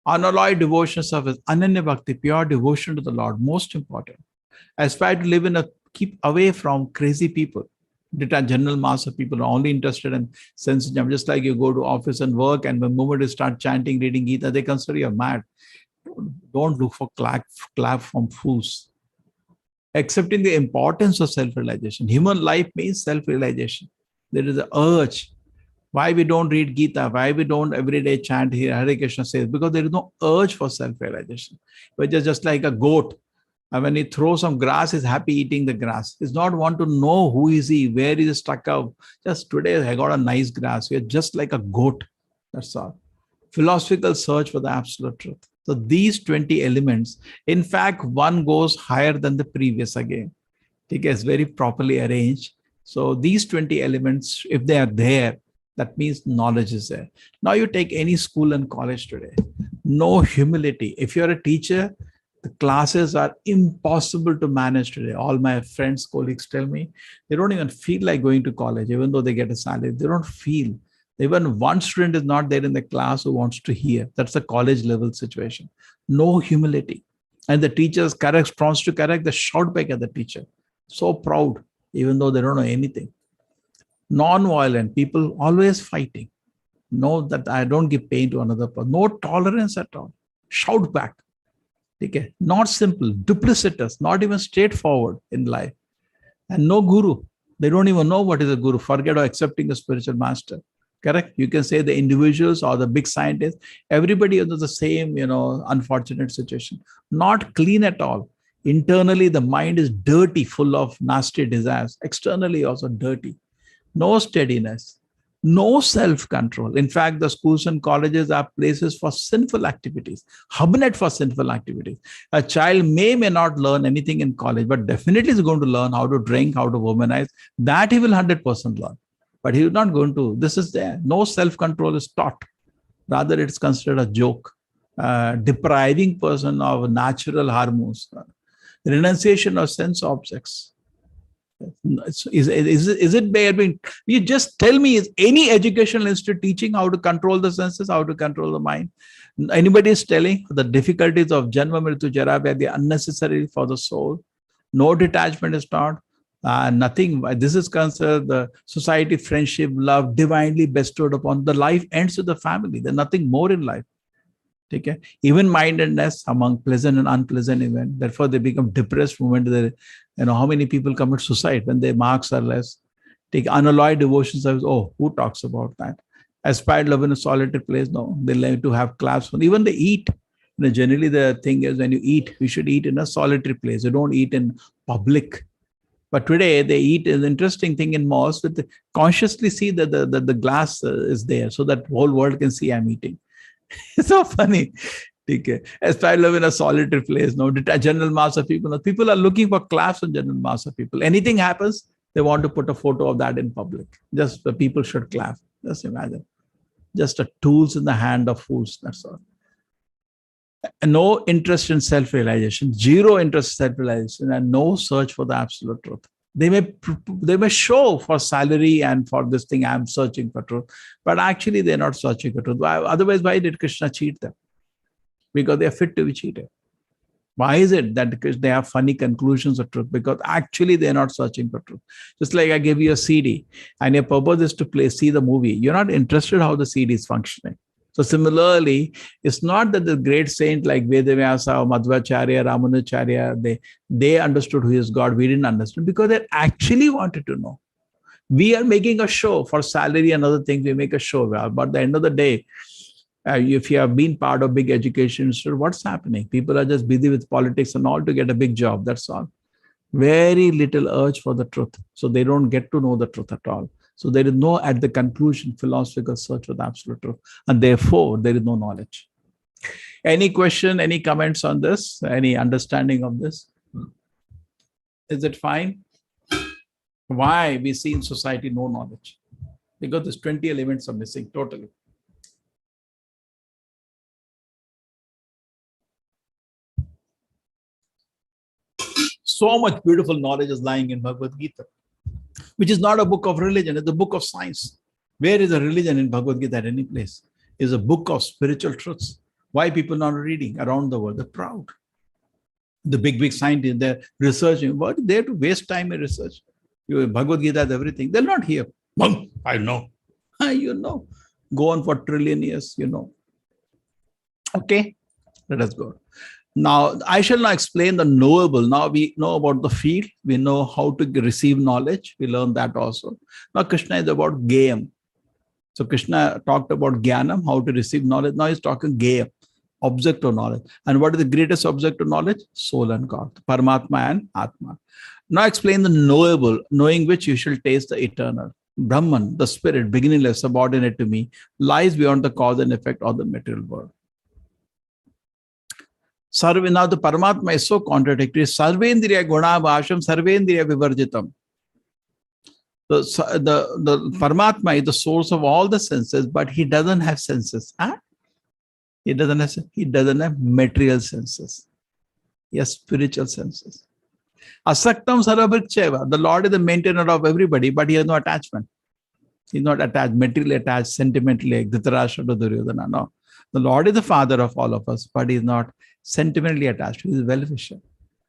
Unalloyed devotion service, ananya bhakti, pure devotion to the Lord, most important. Aspire to live keep away from crazy people. General mass of people are only interested in sense. Just like you go to office and work, and the moment you start chanting, reading Gita, they consider you mad. Don't look for clap from fools. Accepting the importance of self-realization. Human life means self-realization. There is an urge. Why we don't read Gita? Why we don't every day chant here? Hare Krishna says, because there is no urge for self-realization. We're just like a goat. And when he throws some grass, he's happy eating the grass. He's not want to know who is he, where is he stuck out. Just today, I got a nice grass. We're just like a goat. That's all. Philosophical search for the absolute truth. So these 20 elements, in fact, one goes higher than the previous again. It is very properly arranged. So these 20 elements, if they are there, that means knowledge is there. Now you take any school and college today. No humility. If you're a teacher, the classes are impossible to manage today. All my friends, colleagues tell me, they don't even feel like going to college, even though they get a salary. They don't feel. Even one student is not there in the class who wants to hear. That's a college level situation. No humility. And the teachers prompts to correct, they shout back at the teacher. So proud, even though they don't know anything. Non-violent, people always fighting. Know that I don't give pain to another person. No tolerance at all. Shout back. Okay. Not simple, duplicitous, not even straightforward in life. And no guru. They don't even know what is a guru. Forget accepting a spiritual master. Correct? You can say the individuals or the big scientists, everybody under the same, unfortunate situation. Not clean at all. Internally, the mind is dirty, full of nasty desires. Externally, also dirty. No steadiness. No self-control. In fact, the schools and colleges are places for sinful activities, hubnet for sinful activities. A child may not learn anything in college, but definitely is going to learn how to drink, how to womanize. That he will 100% learn. But he is not going to, this is there. No self-control is taught. Rather, it's considered a joke. Depriving person of natural hormones. Renunciation of sense objects. Is it being? You just tell me, is any educational institute teaching how to control the senses, how to control the mind? Anybody is telling the difficulties of Janma Mritu Jara Vyadhi unnecessary for the soul? No detachment is taught. Nothing. This is considered the society, friendship, love, divinely bestowed upon. The life ends with the family. There's nothing more in life. Okay. Even-mindedness among pleasant and unpleasant events. Therefore, they become depressed moment. How many people commit suicide when their marks are less? Take unalloyed devotion service. Oh, who talks about that? Aspired love in a solitary place. No, they like to have class. Even they eat. Generally, the thing is when you eat, you should eat in a solitary place. You don't eat in public. But today they eat an interesting thing in mosques that they consciously see that the glass is there so that whole world can see I'm eating. It's so funny. Okay. As I live in a solitary place, no general mass of people. People are looking for claps on general mass of people. Anything happens, they want to put a photo of that in public. Just the people should clap. Just imagine. Just a tools in the hand of fools. That's all. no interest in self-realization, zero interest in self-realization, and no search for the absolute truth. They may show for salary and for this thing, I'm searching for truth, but actually they're not searching for truth. Otherwise, why did Krishna cheat them? Because they are fit to be cheated. Why is it that they have funny conclusions of truth? Because actually they're not searching for truth. Just like I give you a CD and your purpose is to see the movie. You're not interested how the CD is functioning. So similarly, it's not that the great saint like Vedavyasa or Madhvacharya, Ramanujacharya, they understood who is God. We didn't understand because they actually wanted to know. We are making a show for salary and other things. We make a show. But at the end of the day, if you have been part of big education, what's happening? People are just busy with politics and all to get a big job. That's all. Very little urge for the truth. So they don't get to know the truth at all. So there is no, at the conclusion, philosophical search for the absolute truth. And therefore, there is no knowledge. Any question, any comments on this? Any understanding of this? Is it fine? Why we see in society no knowledge? Because these 20 elements are missing totally. So much beautiful knowledge is lying in Bhagavad Gita, which is not a book of religion, it's a book of science. Where is a religion in Bhagavad Gita at any place? It's a book of spiritual truths. Why people not reading around the world? They're proud. The big scientists, they're researching. What? They're to waste time in research. Bhagavad Gita has everything. They'll not hear. I know. You know. Go on for trillion years, you know. Okay, let us go. Now, I shall now explain the knowable. Now we know about the field. We know how to receive knowledge. We learn that also. Now Krishna is about Gayam. So Krishna talked about Jnanam, how to receive knowledge. Now he's talking Gayam, object of knowledge. And what is the greatest object of knowledge? Soul and God, Paramatma and Atma. Now explain the knowable, knowing which you shall taste the eternal. Brahman, the spirit, beginningless, subordinate to me, lies beyond the cause and effect of the material world. Now the Paramatma is so contradictory. Sarvendriya gunabhasham, sarvendriya vivarjitam. The Paramatma is the source of all the senses, but he doesn't have senses. Huh? He doesn't have material senses. He has spiritual senses. Asaktam sarabhricheva. The Lord is the maintainer of everybody, but he has no attachment. He's not attached, materially attached, sentimentally, like Dhritarashtra to Duryodhana. No. The Lord is the father of all of us, but he's not sentimentally attached. He is well-wisher.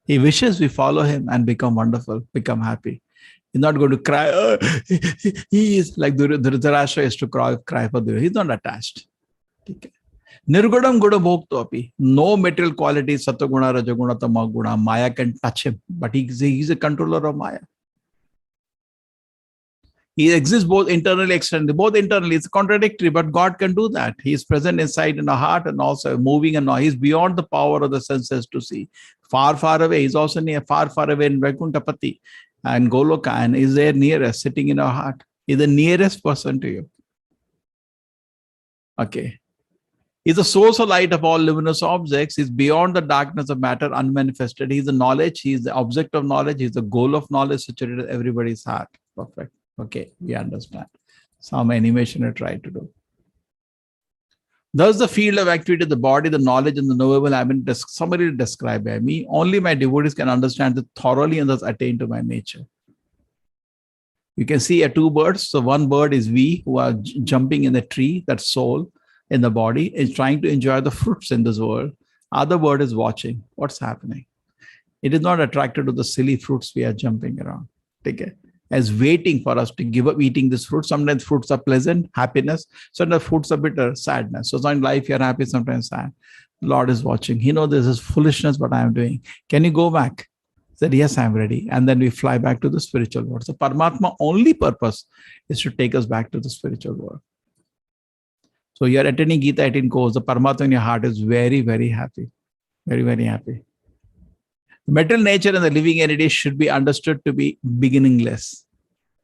He wishes we follow him and become wonderful, become happy. He's not going to cry. Oh, he is like Dhritarashtra is to cry for Duryodhana. He's not attached. Okay. Nirgudam guda bhoktopi. No material qualities, sataguna, rajaguna, tamaguna. Maya can touch him, but he's a controller of Maya. He exists both internally, externally. Both internally, it's contradictory, but God can do that. He is present inside in the heart and also moving and all. He's beyond the power of the senses to see. Far, far away. He's also near, far, far away in Vaikuntapati and Goloka, and is there near us, sitting in our heart. He's the nearest person to you. Okay. He's the source of light of all luminous objects. He's beyond the darkness of matter, unmanifested. He's the knowledge. He's the object of knowledge. He's the goal of knowledge situated in everybody's heart. Perfect. Okay, we understand. Some animation I tried to do. Thus, the field of activity, the body, the knowledge, and the knowable have been summarily described by me. Only my devotees can understand it thoroughly and thus attain to my nature. You can see two birds. So one bird is we, who are jumping in the tree, that soul in the body, is trying to enjoy the fruits in this world. Other bird is watching what's happening. It is not attracted to the silly fruits we are jumping around. Take it. As waiting for us to give up eating this fruit. Sometimes fruits are pleasant, happiness. Sometimes fruits are bitter, sadness. So in life you're happy, sometimes sad. The Lord is watching. He knows this is foolishness what I am doing. Can you go back? He said, yes, I am ready. And then we fly back to the spiritual world. So Paramatma only purpose is to take us back to the spiritual world. So you're attending Gita 18 course. The Paramatma in your heart is very, very happy. Very, very happy. The material nature and the living entity should be understood to be beginningless.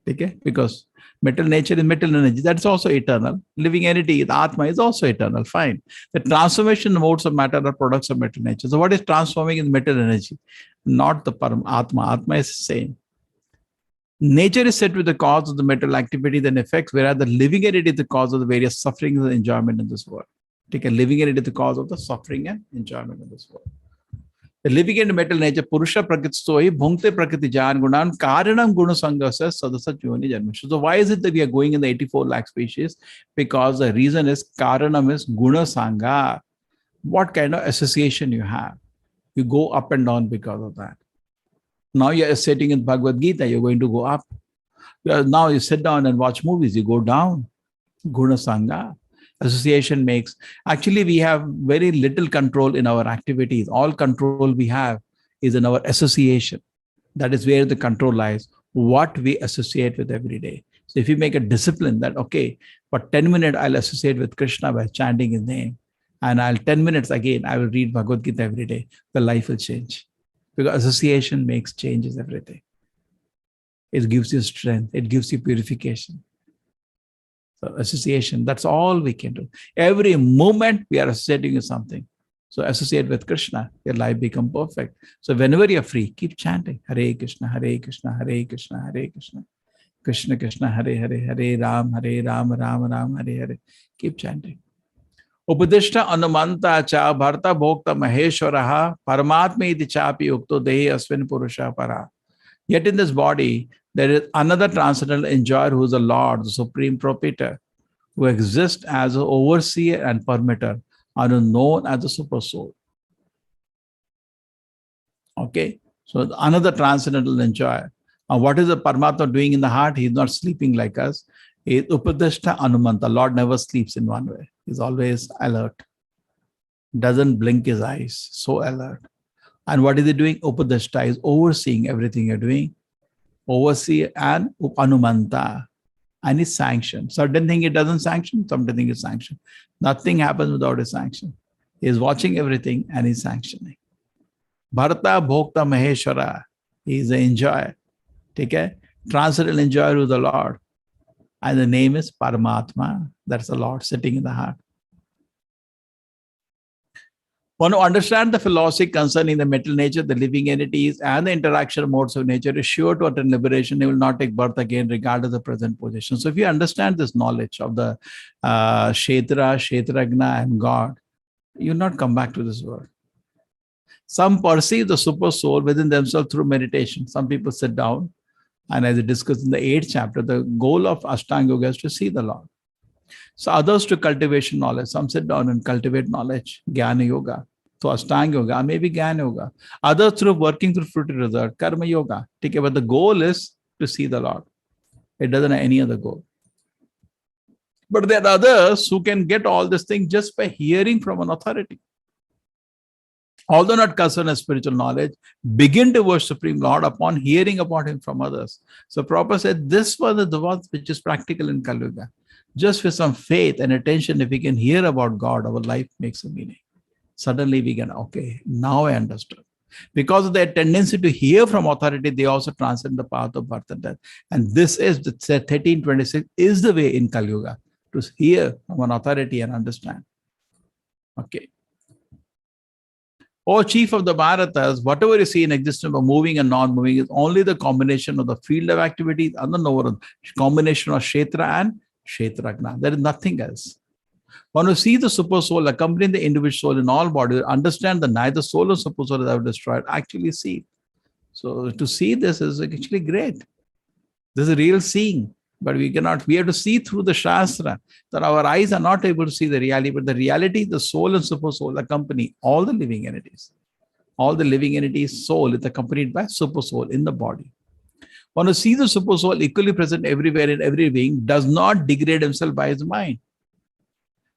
Okay? Because material nature is material energy. That's also eternal. Living entity, the Atma, is also eternal. Fine. The transformation modes of matter are products of material nature. So what is transforming in material energy? Not the Atma. Atma is the same. Nature is set with the cause of the material activity, then effects, whereas the living entity is the cause of the various sufferings and enjoyment in this world. Take a living entity is the cause of the suffering and enjoyment of this world. The living entity metal nature, Purusha Prakritstoi, Bhunkte Prakriti Jan Gunan, Karanam Guna Sangasa, Sadasa Joni Janmasha. So why is it that we are going in the 84 lakh species? Because the reason is Karanam is Guna Sangha. What kind of association you have? You go up and down because of that. Now you are sitting in Bhagavad Gita, you're going to go up. Now you sit down and watch movies, you go down. Guna Sangha. Association makes. Actually, we have very little control in our activities. All control we have is in our association. That is where the control lies. What we associate with every day. So if you make a discipline that, okay, for 10 minutes, I'll associate with Krishna by chanting his name. And 10 minutes again, I will read Bhagavad Gita every day. The life will change. Because association makes changes everything. It gives you strength. It gives you purification. So association, that's all we can do. Every moment we are associating with something. So associate with Krishna, your life becomes perfect. So whenever you're free, keep chanting. Hare Krishna, Hare Krishna, Hare Krishna, Hare Krishna. Krishna Krishna, Hare Hare, Hare Ram, Ram Ram, Hare Hare. Keep chanting. Upadishta Anumanta cha Bharta Bhokta Maheshwaraha Paramatma iti chapi ukto dehi asvin purusha para. Yet in this body, there is another transcendental enjoyer who is the Lord, the Supreme Proprietor, who exists as an overseer and permitter, and is known as the Super Soul. Okay, so another transcendental enjoyer. What is the Paramatma doing in the heart? He is not sleeping like us. He is Upadishta Anumanta. Lord never sleeps in one way. He is always alert. Doesn't blink his eyes. So alert. And what is he doing? Upadishta is overseeing everything you're doing. Overseer and Anumanta. And is sanctioned. Certain thing it doesn't sanction, certain thing is sanctioned. Nothing happens without his sanction. He is watching everything and is sanctioning. Bharata Bhokta Maheshwara. He is the enjoyer. Take care. Transcendental enjoyer of the Lord. And the name is Paramatma. That's the Lord sitting in the heart. One who understands the philosophy concerning the mental nature, the living entities, and the interaction modes of nature is sure to attain liberation. He will not take birth again, regardless of the present position. So if you understand this knowledge of the Kshetra, Kshetragna, and God, you will not come back to this world. Some perceive the super soul within themselves through meditation. Some people sit down, and as we discussed in the 8th chapter, the goal of Ashtanga Yoga is to see the Lord. So others to cultivation knowledge. Some sit down and cultivate knowledge, Jnana Yoga. So Ashtanga Yoga, maybe Jnana Yoga. Others through working through fruitive result, Karma Yoga. Okay, but the goal is to see the Lord. It doesn't have any other goal. But there are others who can get all this thing just by hearing from an authority. Although not concerned as spiritual knowledge, begin to worship Supreme Lord upon hearing about him from others. So Prabhupada said, this was the one which is practical in Kali Yuga. Just with some faith and attention, if we can hear about God, our life makes a meaning. Suddenly we can, okay, now I understood. Because of their tendency to hear from authority, they also transcend the path of birth and death. And this is, the 1326 is the way in Kali Yuga, to hear from an authority and understand. Okay. O chief of the Bharatas, whatever you see in existence of moving and non-moving is only the combination of the field of activities and the combination of Kshetra and Kshetragna. There is nothing else. One who sees the super soul accompanying the individual soul in all bodies, understand that neither soul nor super soul is ever destroyed, actually see. So to see this is actually great. This is real seeing. But we have to see through the Shastra that our eyes are not able to see the reality, but the reality, the soul and super soul accompany all the living entities. All the living entities' soul is accompanied by super soul in the body. One who sees the super soul equally present everywhere in every being does not degrade himself by his mind.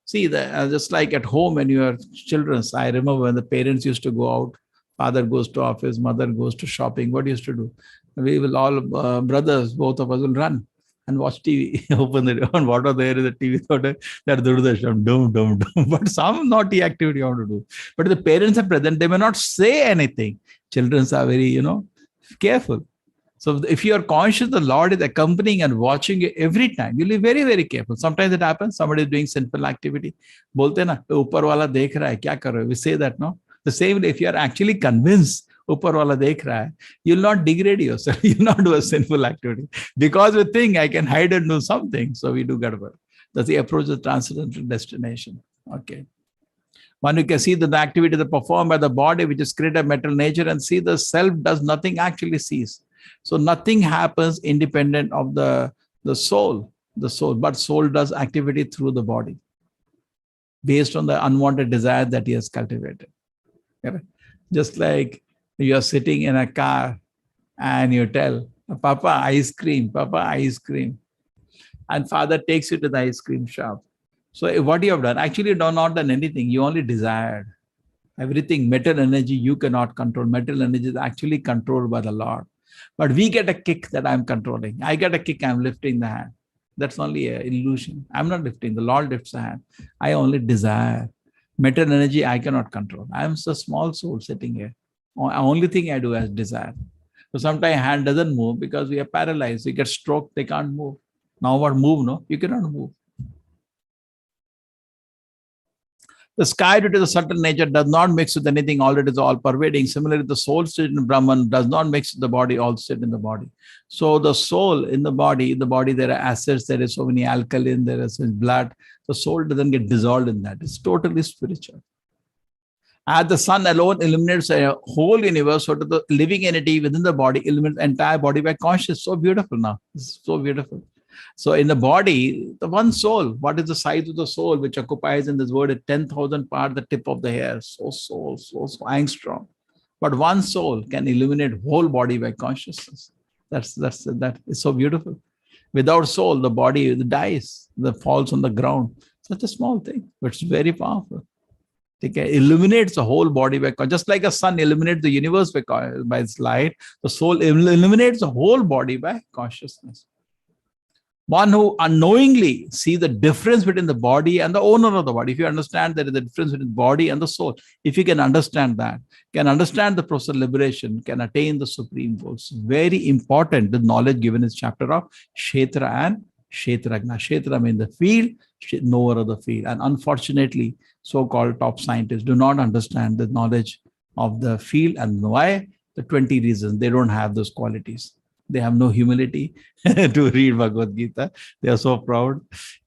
See, just like at home when you are children, I remember when the parents used to go out, father goes to office, mother goes to shopping. What used to do? We will all, brothers, both of us will run and watch TV, open the door, and what are there in the TV? That Durdarshan, dum. But some naughty activity you want to do. But if the parents are present, they may not say anything. Children are very, careful. So if you are conscious the Lord is accompanying and watching you every time, you'll be very, very careful. Sometimes it happens, somebody is doing sinful activity. Bolte na, upar wala dekh raha hai, kya kar rahe ho? We say that, no? The same way, if you are actually convinced, upar wala dekh raha hai, you'll not degrade yourself. You'll not do a sinful activity. Because we think I can hide and do something. So we do gadbad. That's the approach of transcendental destination. Okay. One who can see that the activity that performed by the body, which is created by material nature, and see the self does nothing, actually sees. So nothing happens independent of the soul, but soul does activity through the body based on the unwanted desire that he has cultivated. Correct? Just like you are sitting in a car and you tell, Papa, ice cream, Papa, ice cream. And father takes you to the ice cream shop. So what you have done, actually you have not done anything. You only desired. Everything, material energy, you cannot control. Material energy is actually controlled by the Lord. But we get a kick that I'm controlling. I get a kick, I'm lifting the hand. That's only an illusion. I'm not lifting. The Lord lifts the hand. I only desire. Material energy, I cannot control. I'm a small soul sitting here. The only thing I do is desire. So sometimes hand doesn't move because we are paralyzed. We get stroke, they can't move. Now what move? No, you cannot move. The sky, due to the subtle nature, does not mix with anything, all it is all pervading. Similarly, the soul state in Brahman does not mix with the body, all state in the body. So the soul in the body, there are acids, there is so many alkaline, there is blood. The soul doesn't get dissolved in that. It's totally spiritual. As the sun alone illuminates a whole universe, so the living entity within the body illuminates the entire body by consciousness. So beautiful now. It's so beautiful. So in the body, the one soul, what is the size of the soul which occupies in this world at 10,000 parts the tip of the hair? So angstrom. But one soul can illuminate whole body by consciousness. That is so beautiful. Without soul, the body dies, falls on the ground. Such a small thing, but it's very powerful. It illuminates the whole body by just like a sun illuminates the universe by its light. The soul illuminates the whole body by consciousness. One who unknowingly sees the difference between the body and the owner of the body. If you understand there is a difference between the body and the soul, if you can understand that, can understand the process of liberation, can attain the supreme goal. It's very important, the knowledge given in chapter of Kshetra and Kshetragna. Kshetra means the field, knower of the field. And unfortunately, so-called top scientists do not understand the knowledge of the field. And why? The 20 reasons. They don't have those qualities. They have no humility to read Bhagavad Gita. They are so proud.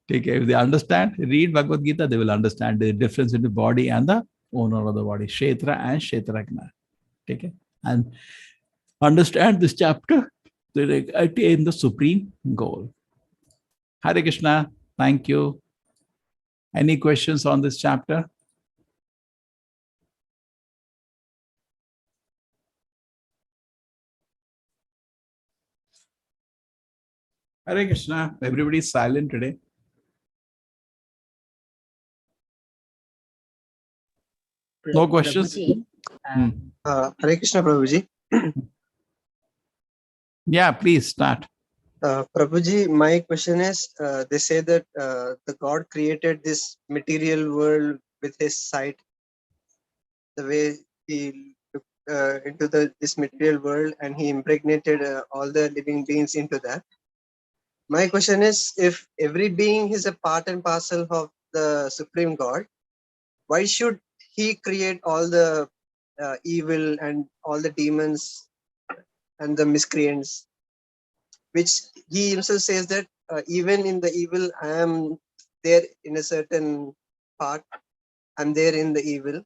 If they understand, read Bhagavad Gita, they will understand the difference in the body and the owner of the body, Kshetra and Kshetragna. And understand this chapter, they attain the supreme goal. Hare Krishna. Thank you. Any questions on this chapter? Hare Krishna. Everybody is silent today. No questions? Prabhuji, Hare Krishna, Prabhuji. Yeah, please start. Prabhuji, my question is, they say that the God created this material world with his sight, the way he looked into this material world, and he impregnated all the living beings into that. My question is, if every being is a part and parcel of the Supreme God, why should he create all the evil and all the demons and the miscreants? Which he himself says that even in the evil, I am there in a certain part. I'm there in the evil.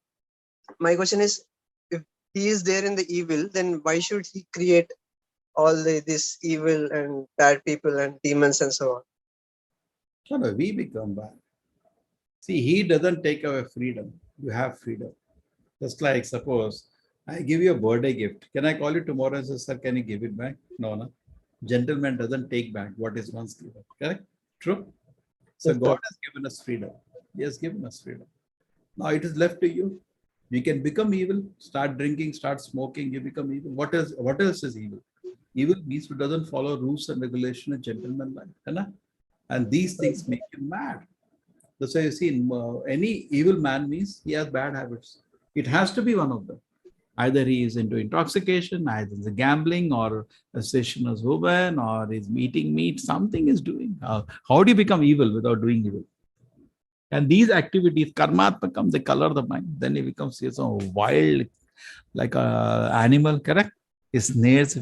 My question is, if he is there in the evil, then why should he create all this evil and bad people and demons and so on? No, we become bad. See, he doesn't take away freedom. You have freedom. Just like, suppose, I give you a birthday gift. Can I call you tomorrow and say, sir, can you give it back? No. Gentleman doesn't take back what is once given. Correct? True? So Yes, God has given us freedom. He has given us freedom. Now it is left to you. You can become evil, start drinking, start smoking, you become evil. What else is evil? Evil means who doesn't follow rules and regulation and gentleman life. And these things make you mad. That's why you see any evil man means he has bad habits. It has to be one of them. Either he is into intoxication, either the gambling or association as woman, or he's eating meat, something is doing. How do you become evil without doing evil? And these activities, karmatmakam, they color the mind. Then he becomes so wild, like an animal, correct? His snares.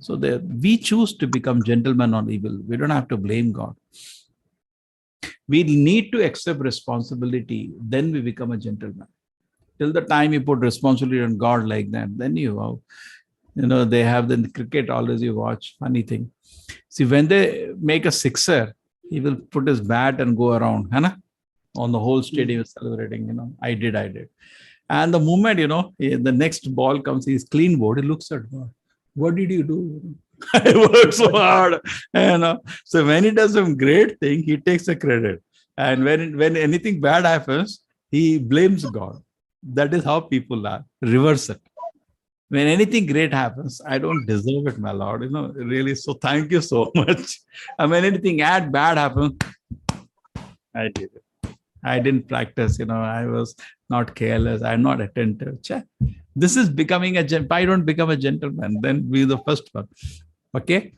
So we choose to become gentlemen on evil. We don't have to blame God. We need to accept responsibility, then we become a gentleman. Till the time you put responsibility on God like that, then they have the cricket always you watch, funny thing. See, when they make a sixer, he will put his bat and go around, on the whole stadium celebrating, I did. And the moment, the next ball comes, he's clean board, he looks at God. What did you do? I worked so hard. So when he does some great thing, he takes the credit. And when anything bad happens, he blames God. That is how people are. Reverse it. When anything great happens, I don't deserve it, my Lord. Really. So thank you so much. And when anything bad happens, I did it. I didn't practice, I was not careless. I'm not attentive. This is becoming if I don't become a gentleman, then we the first one. Okay.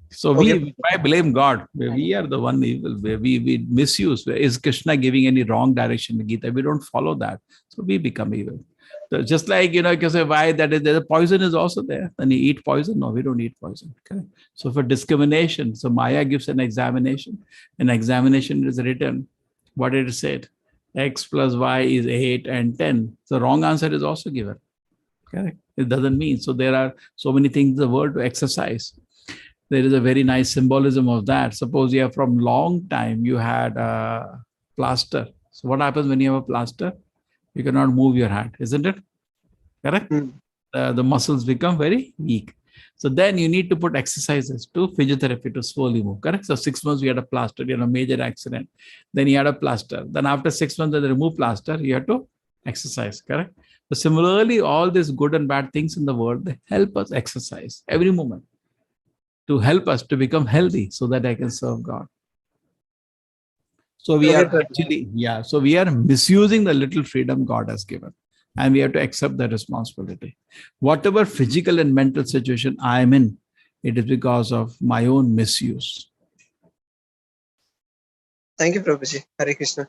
So why blame God? We are the one evil. We misuse. Is Krishna giving any wrong direction in Gita? We don't follow that. So we become evil. So just like, you can say why that is, the poison is also there. Then you eat poison? No, we don't eat poison. Okay. So for discrimination, so Maya gives an examination. An examination is written. What it said? X plus Y is 8 and 10. So wrong answer is also given. Correct? It doesn't mean. So there are so many things in the world to exercise. There is a very nice symbolism of that. Suppose you have from long time, you had a plaster. So what happens when you have a plaster? You cannot move your hand, isn't it? Correct? The muscles become very weak. So then you need to put exercises to physiotherapy to slowly move. Correct? So 6 months, we had a plaster, a major accident. Then you had a plaster. Then after 6 months, they remove plaster, you have to exercise. Correct? So similarly, all these good and bad things in the world, they help us exercise every moment to help us to become healthy so that I can serve God. So we are actually, so we are misusing the little freedom God has given. And we have to accept that responsibility. Whatever physical and mental situation I am in, it is because of my own misuse. Thank you, Prabhuji. Hare Krishna.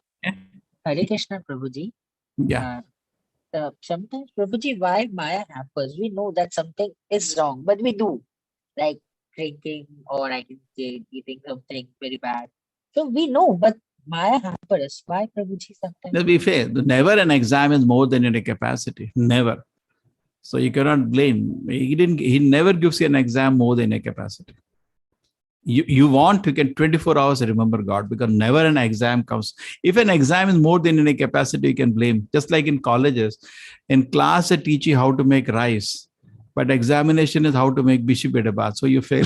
Hare Krishna, Prabhuji. Yeah. Sometimes, Prabhuji, why Maya hampers? We know that something is wrong, but we do. Like drinking or I can say eating something very bad. So we know, but Maya hampers. Why, Prabhuji, sometimes? Let's be fair. Never an exam is more than your capacity. Never. So you cannot blame. He never gives you an exam more than your capacity. You can 24 hours remember God, because never an exam comes. If an exam is more than your capacity, you can blame. Just like in colleges, in class they teach you how to make rice, but examination is how to make bishibedabat. So you fail.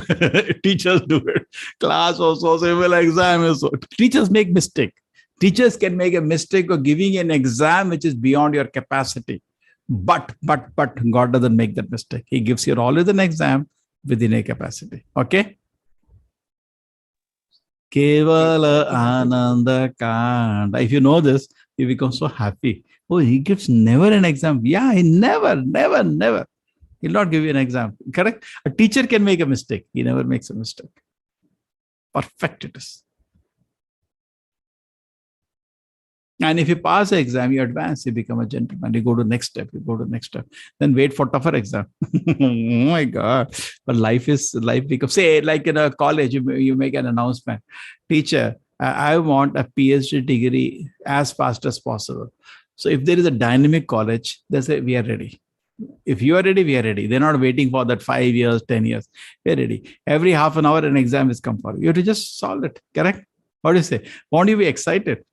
Teachers do it. Class also, civil exam is so. Teachers make mistake. Teachers can make a mistake of giving an exam which is beyond your capacity. But God doesn't make that mistake. He gives you always an exam within a capacity. Okay? Kevala Ananda Kanda. If you know this, you become so happy. Oh, he gives never an exam. Yeah, he never. He'll not give you an exam. Correct? A teacher can make a mistake. He never makes a mistake. Perfect it is. And if you pass the exam, you advance, you become a gentleman. You go to next step, Then wait for tougher exam. Oh my God. But life becomes, say, like in a college, you make an announcement. Teacher, I want a PhD degree as fast as possible. So if there is a dynamic college, they say, we are ready. If you are ready, we are ready. They're not waiting for that 5 years, 10 years. We're ready. Every half an hour, an exam is come for you. You have to just solve it. Correct? What do you say? Won't you be excited?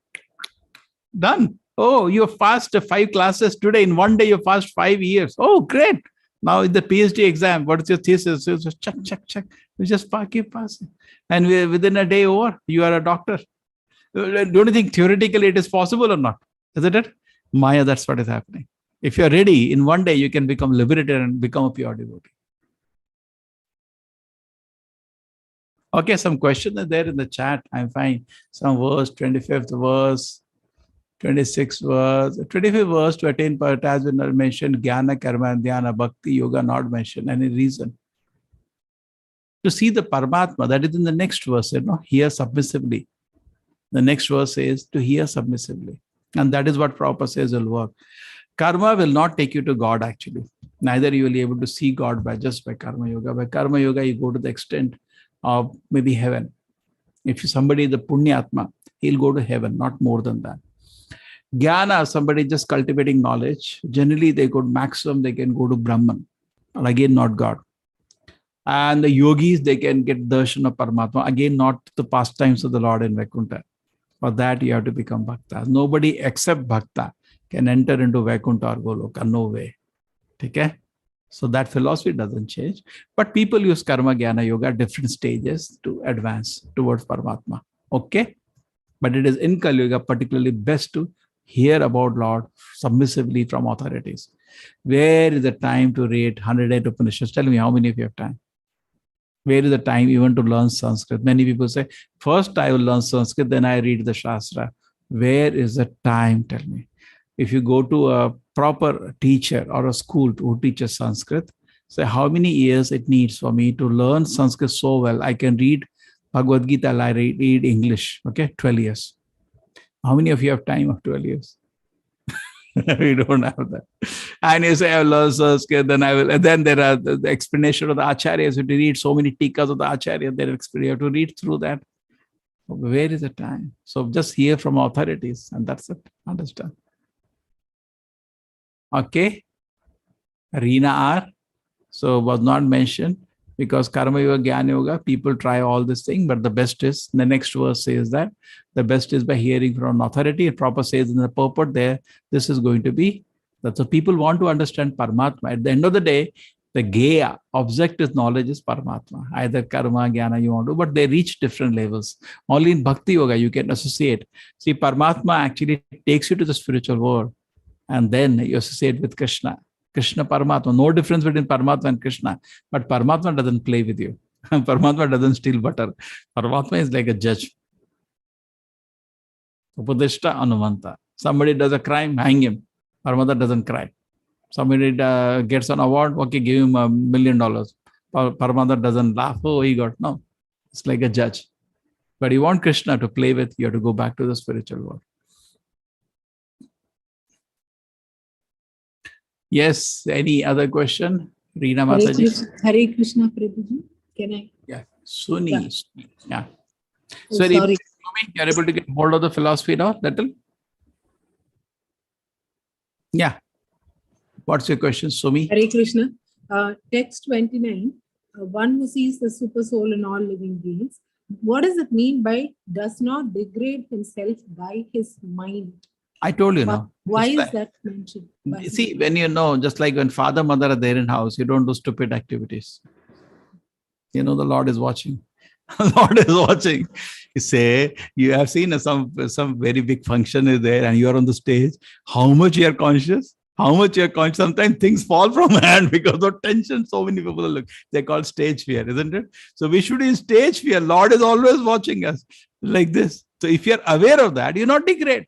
Done. Oh, you passed 5 classes today. In one day, you passed 5 years. Oh, great. Now in the PhD exam, what is your thesis? You just check. You just keep passing. And within a day over, you are a doctor. Don't you think theoretically it is possible or not? Isn't it? Maya, that's what is happening. If you're ready, in one day, you can become liberated and become a pure devotee. Okay, some questions are there in the chat. I'm fine. Some verse, 25th verse, 26th verse, 25th verse to attain Parat has been mentioned. Jnana, Karma, and Dhyana, Bhakti, Yoga not mentioned. Any reason? To see the Paramatma, that is in the next verse, hear submissively. The next verse is to hear submissively. And that is what Prabhupada says will work. Karma will not take you to God actually. Neither you will be able to see God just by Karma Yoga. By Karma Yoga, you go to the extent of maybe heaven. If somebody is a Punyatma, he'll go to heaven, not more than that. Jnana, somebody just cultivating knowledge, generally they could maximum, they can go to Brahman, and again, not God. And the yogis, they can get darshan of Paramatma, again, not the pastimes of the Lord in Vaikuntha. For that, you have to become Bhakta. Nobody except Bhakta can enter into Vaikuntha or Goloka, no way. Okay? So that philosophy doesn't change. But people use Karma, Jnana, Yoga at different stages to advance towards Paramatma. Okay? But it is in Kali Yuga particularly best to hear about Lord submissively from authorities. Where is the time to read 108 Upanishads? Tell me, how many of you have time? Where is the time even to learn Sanskrit? Many people say, first I will learn Sanskrit, then I read the Shastra. Where is the time? Tell me. If you go to a proper teacher or a school who teaches Sanskrit, say how many years it needs for me to learn Sanskrit so well. I can read Bhagavad Gita, I read English. Okay, 12 years. How many of you have time of 12 years? We don't have that. And you say, I will learn Sanskrit, then I will. And then there are the explanation of the Acharyas. You have to read so many tikas of the Acharya. You have to read through that. Where is the time? So just hear from authorities, and that's it. Understand? Okay. Reena R. So was not mentioned because Karma Yoga, Jnana Yoga, people try all this thing, but the best is, the next verse says that the best is by hearing from an authority. It proper says in the purport there, this is going to be, that's what people want to understand Paramatma. At the end of the day, the Gaya, object is knowledge is Paramatma. Either Karma, Jnana you want to, but they reach different levels. Only in Bhakti Yoga you can associate. See, Paramatma actually takes you to the spiritual world and then you associate with Krishna. Krishna Paramatma, no difference between Paramatma and Krishna, but Paramatma doesn't play with you. Paramatma doesn't steal butter. Paramatma is like a judge. Upadishta Anumanta. Somebody does a crime, hang him. Paramatma doesn't cry. Somebody gets an award, okay, give him $1 million. Paramatma doesn't laugh, oh, he got, no. It's like a judge. But you want Krishna to play with, you have to go back to the spiritual world. Yes, any other question? Reena Mataji. Hare Krishna, Prabhuji. Can I? Yeah, Suni. Yeah. Oh, So sorry. you're able to get hold of the philosophy now, little? Yeah. What's your question, Sumi? Hare Krishna. Text 29. One who sees the super soul in all living beings. What does it mean by does not degrade himself by his mind? I told you now. Why is that mentioned? See, when you know, just like when father, mother are there in house, you don't do stupid activities. You know the Lord is watching. Lord is watching. You say, you have seen some very big function is there and you are on the stage. How much you are conscious? How much you are conscious? Sometimes things fall from hand because of tension. So many people look. They're called stage fear, isn't it? So we should in stage fear. Lord is always watching us like this. So if you're aware of that, you not degrade.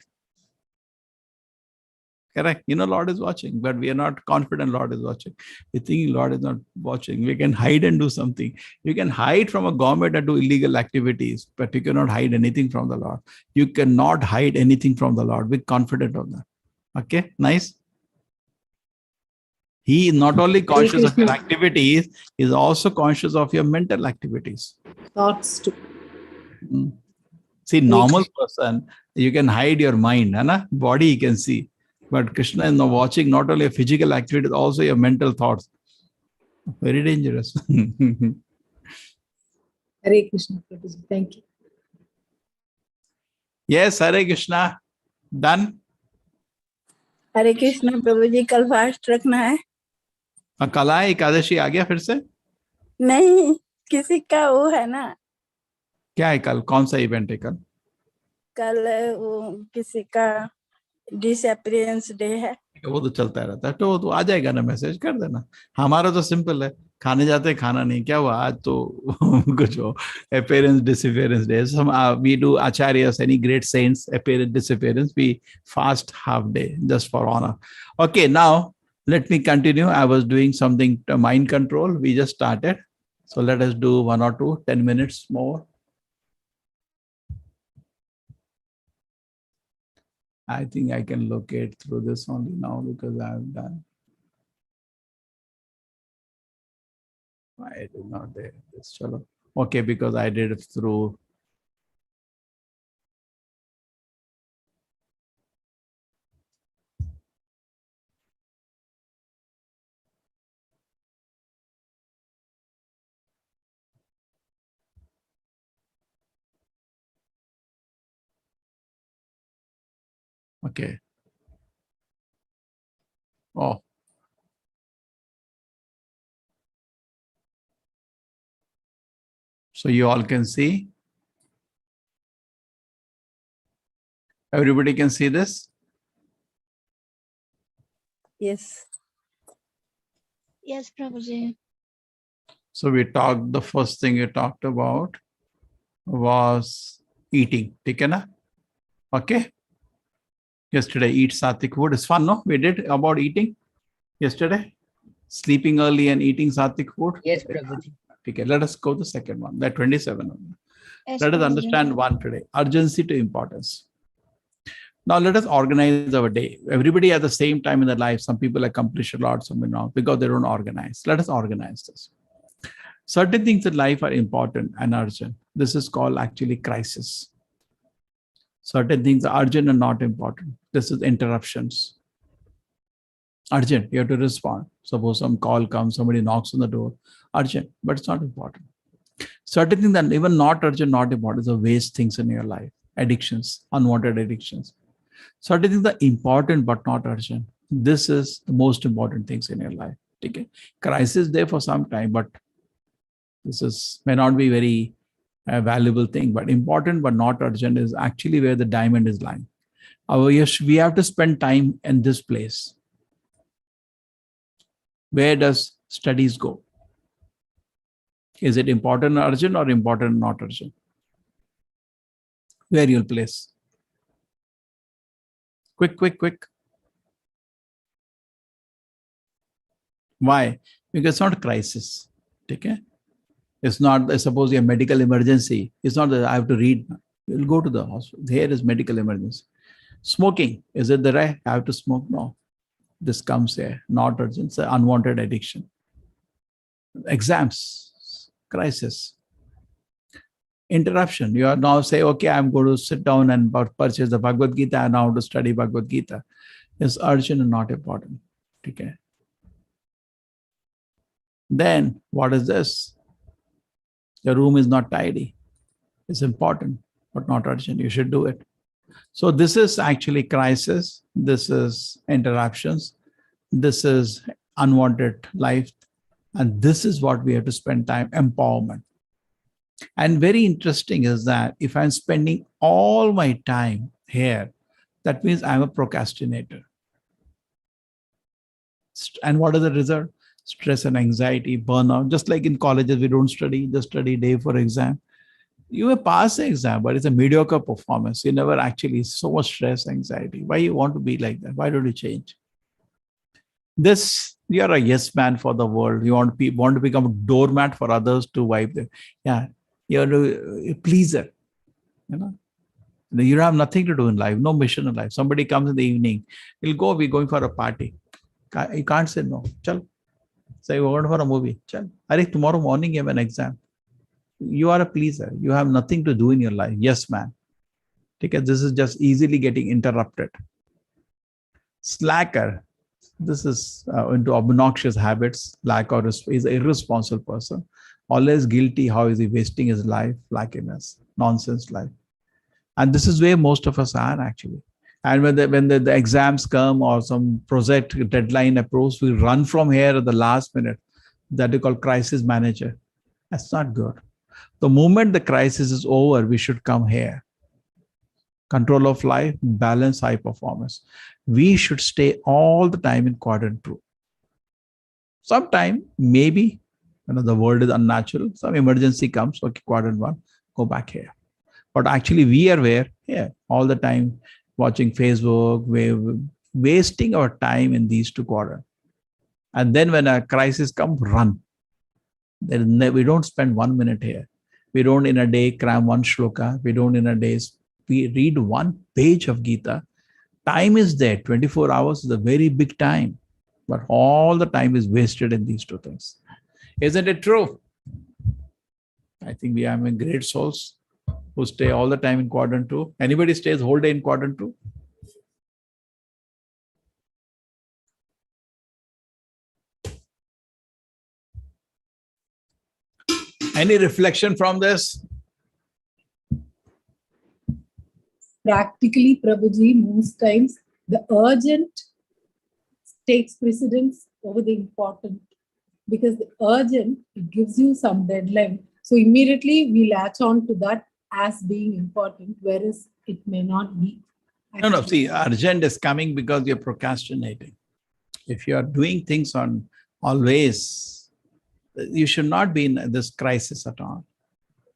Correct. You know, Lord is watching, but we are not confident Lord is watching. We think Lord is not watching. We can hide and do something. You can hide from a government and do illegal activities, but you cannot hide anything from the Lord. You cannot hide anything from the Lord. Be confident of that. Okay, nice. He is not only conscious of your activities, he is also conscious of your mental activities. Thoughts too. See, normal person, you can hide your mind, and body you can see. But Krishna is now watching not only a physical activity, also your mental thoughts. Very dangerous. Hare Krishna, Prabhuji. Thank you. Yes, Hare Krishna. Done. हरे कृष्ण प्रभु जी, कल fast रखना है? कल है एकादशी आ गया फिर से? नहीं, किसी का वो है ना। क्या है कल? कौन सा इवेंट है कल? कल वो किसी का डिसअपियरेंस डे है। वो तो चलता रहता है, तो आ जाएगा ना, मैसेज कर देना। हमारा तो सिंपल है, खाने जाते खाना नहीं, क्या हुआ आज तो कुछ हो, appearance disappearance days. We do acharyas, any great saints, appearance disappearance, we fast half day just for honor. Okay, now let me continue. I was doing something to mind control. We just started, so let us do 1 or 2 10 minutes more. I think I can locate through this only now because I have done. I did not there. This chalo. Okay, because I did it through Okay. Oh. So you all can see? Everybody can see this? Yes. Yes, Prabhuji. So we talked, the first thing we talked about was eating. ठीक है ना? Okay. Yesterday, eat sattvic food. It's fun, no? We did about eating yesterday. Sleeping early and eating sattvic food. Yes, Prabhuji. Okay, let us go to the second one, that 27. Yes, Let us Prabhuji. understand one today. Urgency to importance. Now let us organize our day. Everybody at the same time in their life, some people accomplish a lot, some will not, because they don't organize. Let us organize this. Certain things in life are important and urgent. This is called actually crisis. Certain things are urgent and not important. This is interruptions. Urgent, you have to respond. Suppose some call comes, somebody knocks on the door. Urgent, but it's not important. Certain things that even not urgent, not important, is a waste things in your life. Addictions, unwanted addictions. Certain things are important but not urgent. This is the most important things in your life. Okay? Crisis there for some time, but this may not be very valuable thing, but important but not urgent is actually where the diamond is lying. We have to spend time in this place. Where does studies go? Is it important and urgent or important and not urgent? Where you'll place? Quick. Why? Because it's not a crisis. Okay? It's not, suppose you have medical emergency. It's not that I have to read. You'll go to the hospital. Here is medical emergency. Smoking. Is it the right? I have to smoke? No. This comes here. Not urgent. It's an unwanted addiction. Exams. Crisis. Interruption. You are now say, okay, I'm going to sit down and purchase the Bhagavad Gita and now to study Bhagavad Gita. It's urgent and not important. Okay. Then what is this? Your room is not tidy. It's important, but not urgent. You should do it. So this is actually crisis. This is interruptions. This is unwanted life. And this is what we have to spend time, empowerment. And very interesting is that if I'm spending all my time here, that means I'm a procrastinator. And what is the result? Stress and anxiety, burnout. Just like in colleges, we don't study, just study day for exam. You may pass the exam, but it's a mediocre performance. You never actually, so much stress, anxiety. Why you want to be like that? Why don't you change? This, you are a yes man for the world. You want to become a doormat for others to wipe them. Yeah, you're a pleaser. You know, you have nothing to do in life, no mission in life. Somebody comes in the evening, we're going for a party. You can't say no. Chal. Say we're going for a movie. Chal. Tomorrow morning you have an exam. You are a pleaser. You have nothing to do in your life. Yes, man. Because this is just easily getting interrupted. Slacker. This is into obnoxious habits. Slacker is an irresponsible person. Always guilty. How is he wasting his life? Lackiness. Nonsense life. And this is where most of us are actually. And when the exams come or some project deadline approach, we run from here at the last minute. That is called crisis manager. That's not good. The moment the crisis is over, we should come here. Control of life, balance, high performance. We should stay all the time in quadrant 2. Sometime, maybe, the world is unnatural. Some emergency comes, okay, quadrant 1, go back here. But actually, we are where? Here, all the time, watching Facebook, we're wasting our time in these 2 quadrants. And then when a crisis comes, run. We don't spend 1 minute here. We don't in a day cram 1 shloka. We don't in a day, we read 1 page of Gita. Time is there. 24 hours is a very big time. But all the time is wasted in these 2 things. Isn't it true? I think we are great souls who stay all the time in quadrant 2. Anybody stays whole day in quadrant 2? Any reflection from this? Practically, Prabhuji, most times the urgent takes precedence over the important, because the urgent, it gives you some deadline. So immediately we latch on to that as being important, whereas it may not be. No, actually. see, urgent is coming because you're procrastinating. If you are doing things on always, you should not be in this crisis at all.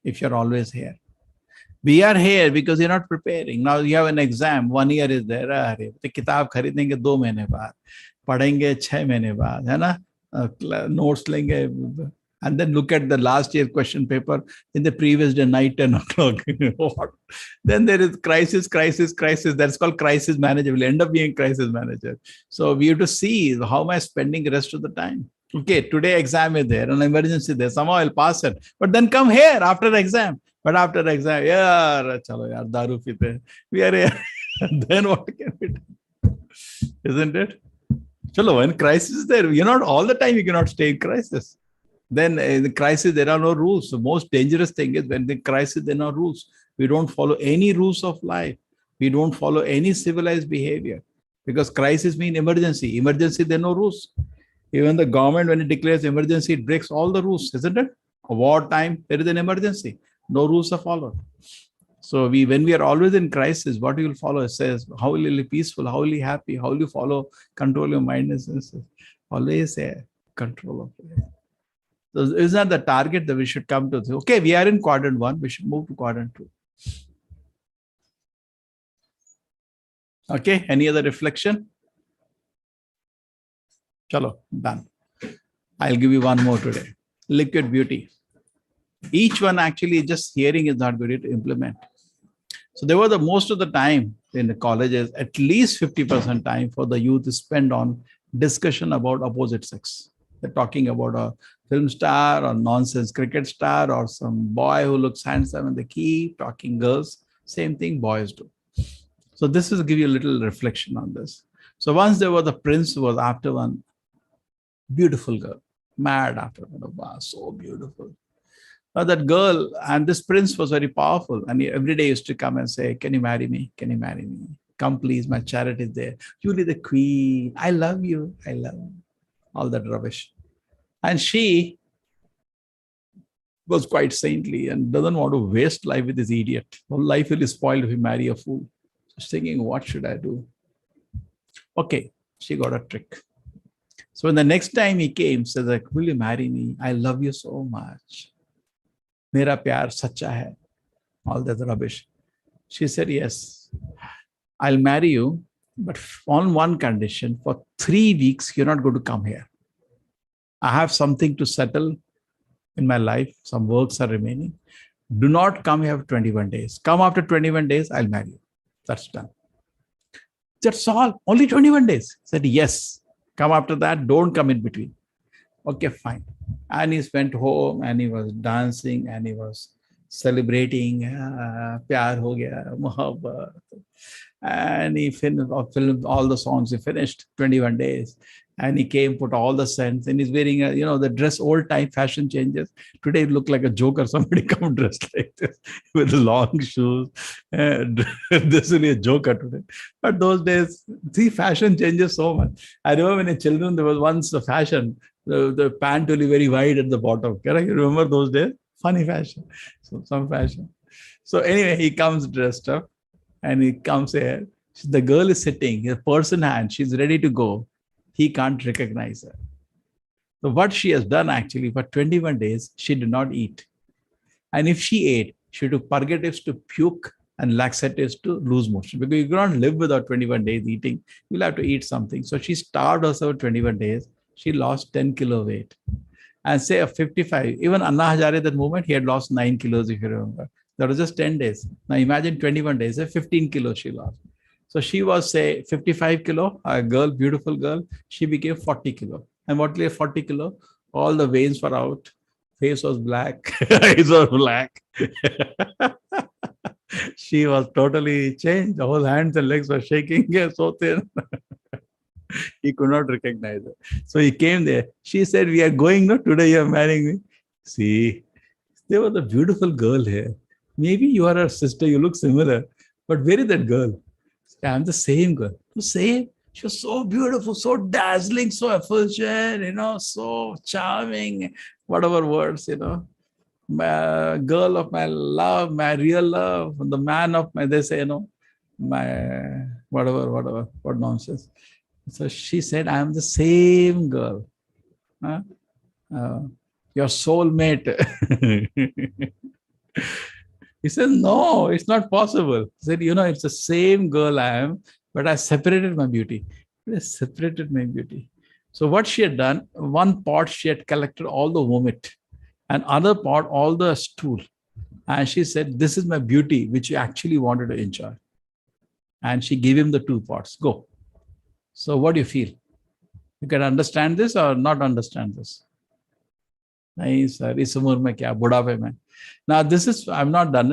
If you're always here. We are here because you're not preparing. Now you have an exam, 1 year is there. अरे तो किताब खरीदेंगे 2 महीने बाद, पढ़ेंगे 6 महीने बाद, है ना? Notes लेंगे, and then look at the last year question paper in the previous day night 10 o'clock. Then there is crisis. That's called crisis manager. Will end up being crisis manager. So we have to see how am I spending the rest of the time. Okay, today exam is there, an emergency there. Somehow I'll pass it, but then come here after the exam. But after the exam, chalo yaar, daru pite. We are here. Then what can we do? Isn't it? Chalo, when crisis is there, you're not all the time, you cannot stay in crisis. Then in the crisis, there are no rules. The most dangerous thing is when the crisis, there are no rules. We don't follow any rules of life. We don't follow any civilized behavior. Because crisis means emergency. Emergency, there are no rules. Even the government, when it declares emergency, it breaks all the rules, isn't it? War time, there is an emergency. No rules are followed. So when we are always in crisis, what you will follow? It says, how will you be peaceful? How will you be happy? How will you follow, control your mind and senses? Always control of it. So is that the target that we should come to? Okay, we are in quadrant 1. We should move to quadrant 2. Okay, any other reflection? Chalo, done. I'll give you one more today. Liquid beauty. Each one actually just hearing is not good to implement. So there was most of the time in the colleges, at least 50% time for the youth to spend on discussion about opposite sex. They're talking about a film star or nonsense cricket star or some boy who looks handsome, and they keep talking girls. Same thing boys do. So this is give you a little reflection on this. So once there was a prince who was after one beautiful girl, mad after one, wow, so beautiful. Now that girl and this prince was very powerful, and he every day used to come and say, can you marry me? Can you marry me? Come please, my chariot is there. You'll be the queen. I love you. I love you. All that rubbish. And she was quite saintly and doesn't want to waste life with this idiot. Whole life will be spoiled if you marry a fool. She's thinking, what should I do? Okay, she got a trick. So when the next time he came, says like, will you marry me? I love you so much. Mera pyar sacha hai. All that rubbish. She said, yes, I'll marry you, but on one condition, for 3 weeks, you're not going to come here. I have something to settle in my life. Some works are remaining. Do not come here for 21 days. Come after 21 days, I'll marry you. That's done. That's all. Only 21 days. Said, yes. Come after that. Don't come in between. Okay, fine. And he went home and he was dancing and he was celebrating. Pyar ho gaya, mohabbat. And he filmed all the songs. He finished 21 days. And he came, put all the scents, and he's wearing the dress, old time fashion changes. Today it looked like a joker. Somebody come dressed like this with long shoes. This will be a joker today. But those days, see, fashion changes so much. I remember when in children, there was once a fashion, the pant will be very wide at the bottom. Correct? You remember those days? Funny fashion. So some fashion. So anyway, he comes dressed up and he comes here. The girl is sitting, her purse in hand. She's ready to go. He can't recognize her. So what she has done actually for 21 days, she did not eat. And if she ate, she took purgatives to puke and laxatives to lose motion. Because you cannot live without 21 days eating. You'll have to eat something. So she starved herself 21 days. She lost 10 kilo weight. And say a 55, even Anna Hazare, that moment, he had lost 9 kilos, if you remember. That was just 10 days. Now imagine 21 days, 15 kilos she lost. So she was, say, 55 kilo, a girl, beautiful girl. She became 40 kilo. And what was 40 kilo? All the veins were out. Face was black. Eyes were black. She was totally changed. The whole hands and legs were shaking. So thin. He could not recognize her. So he came there. She said, we are going, no? Today you are marrying me. See, there was a beautiful girl here. Maybe you are her sister. You look similar. But where is that girl? Yeah, I'm the same girl. The same. She was so beautiful, so dazzling, so effulgent, so charming, whatever words, my girl of my love, my real love, the man of my, they say, my whatever, what nonsense. So she said, I am the same girl. Huh? Your soulmate. He said, no, it's not possible. He said, it's the same girl I am, but I separated my beauty. I separated my beauty. So what she had done, one pot she had collected all the vomit, and other pot all the stool. And she said, this is my beauty, which you actually wanted to enjoy. And she gave him the 2 pots. Go. So what do you feel? You can understand this or not understand this? Nahi, sir. Is umar mein kya? Budhape mein. Now, this is, I've not done it.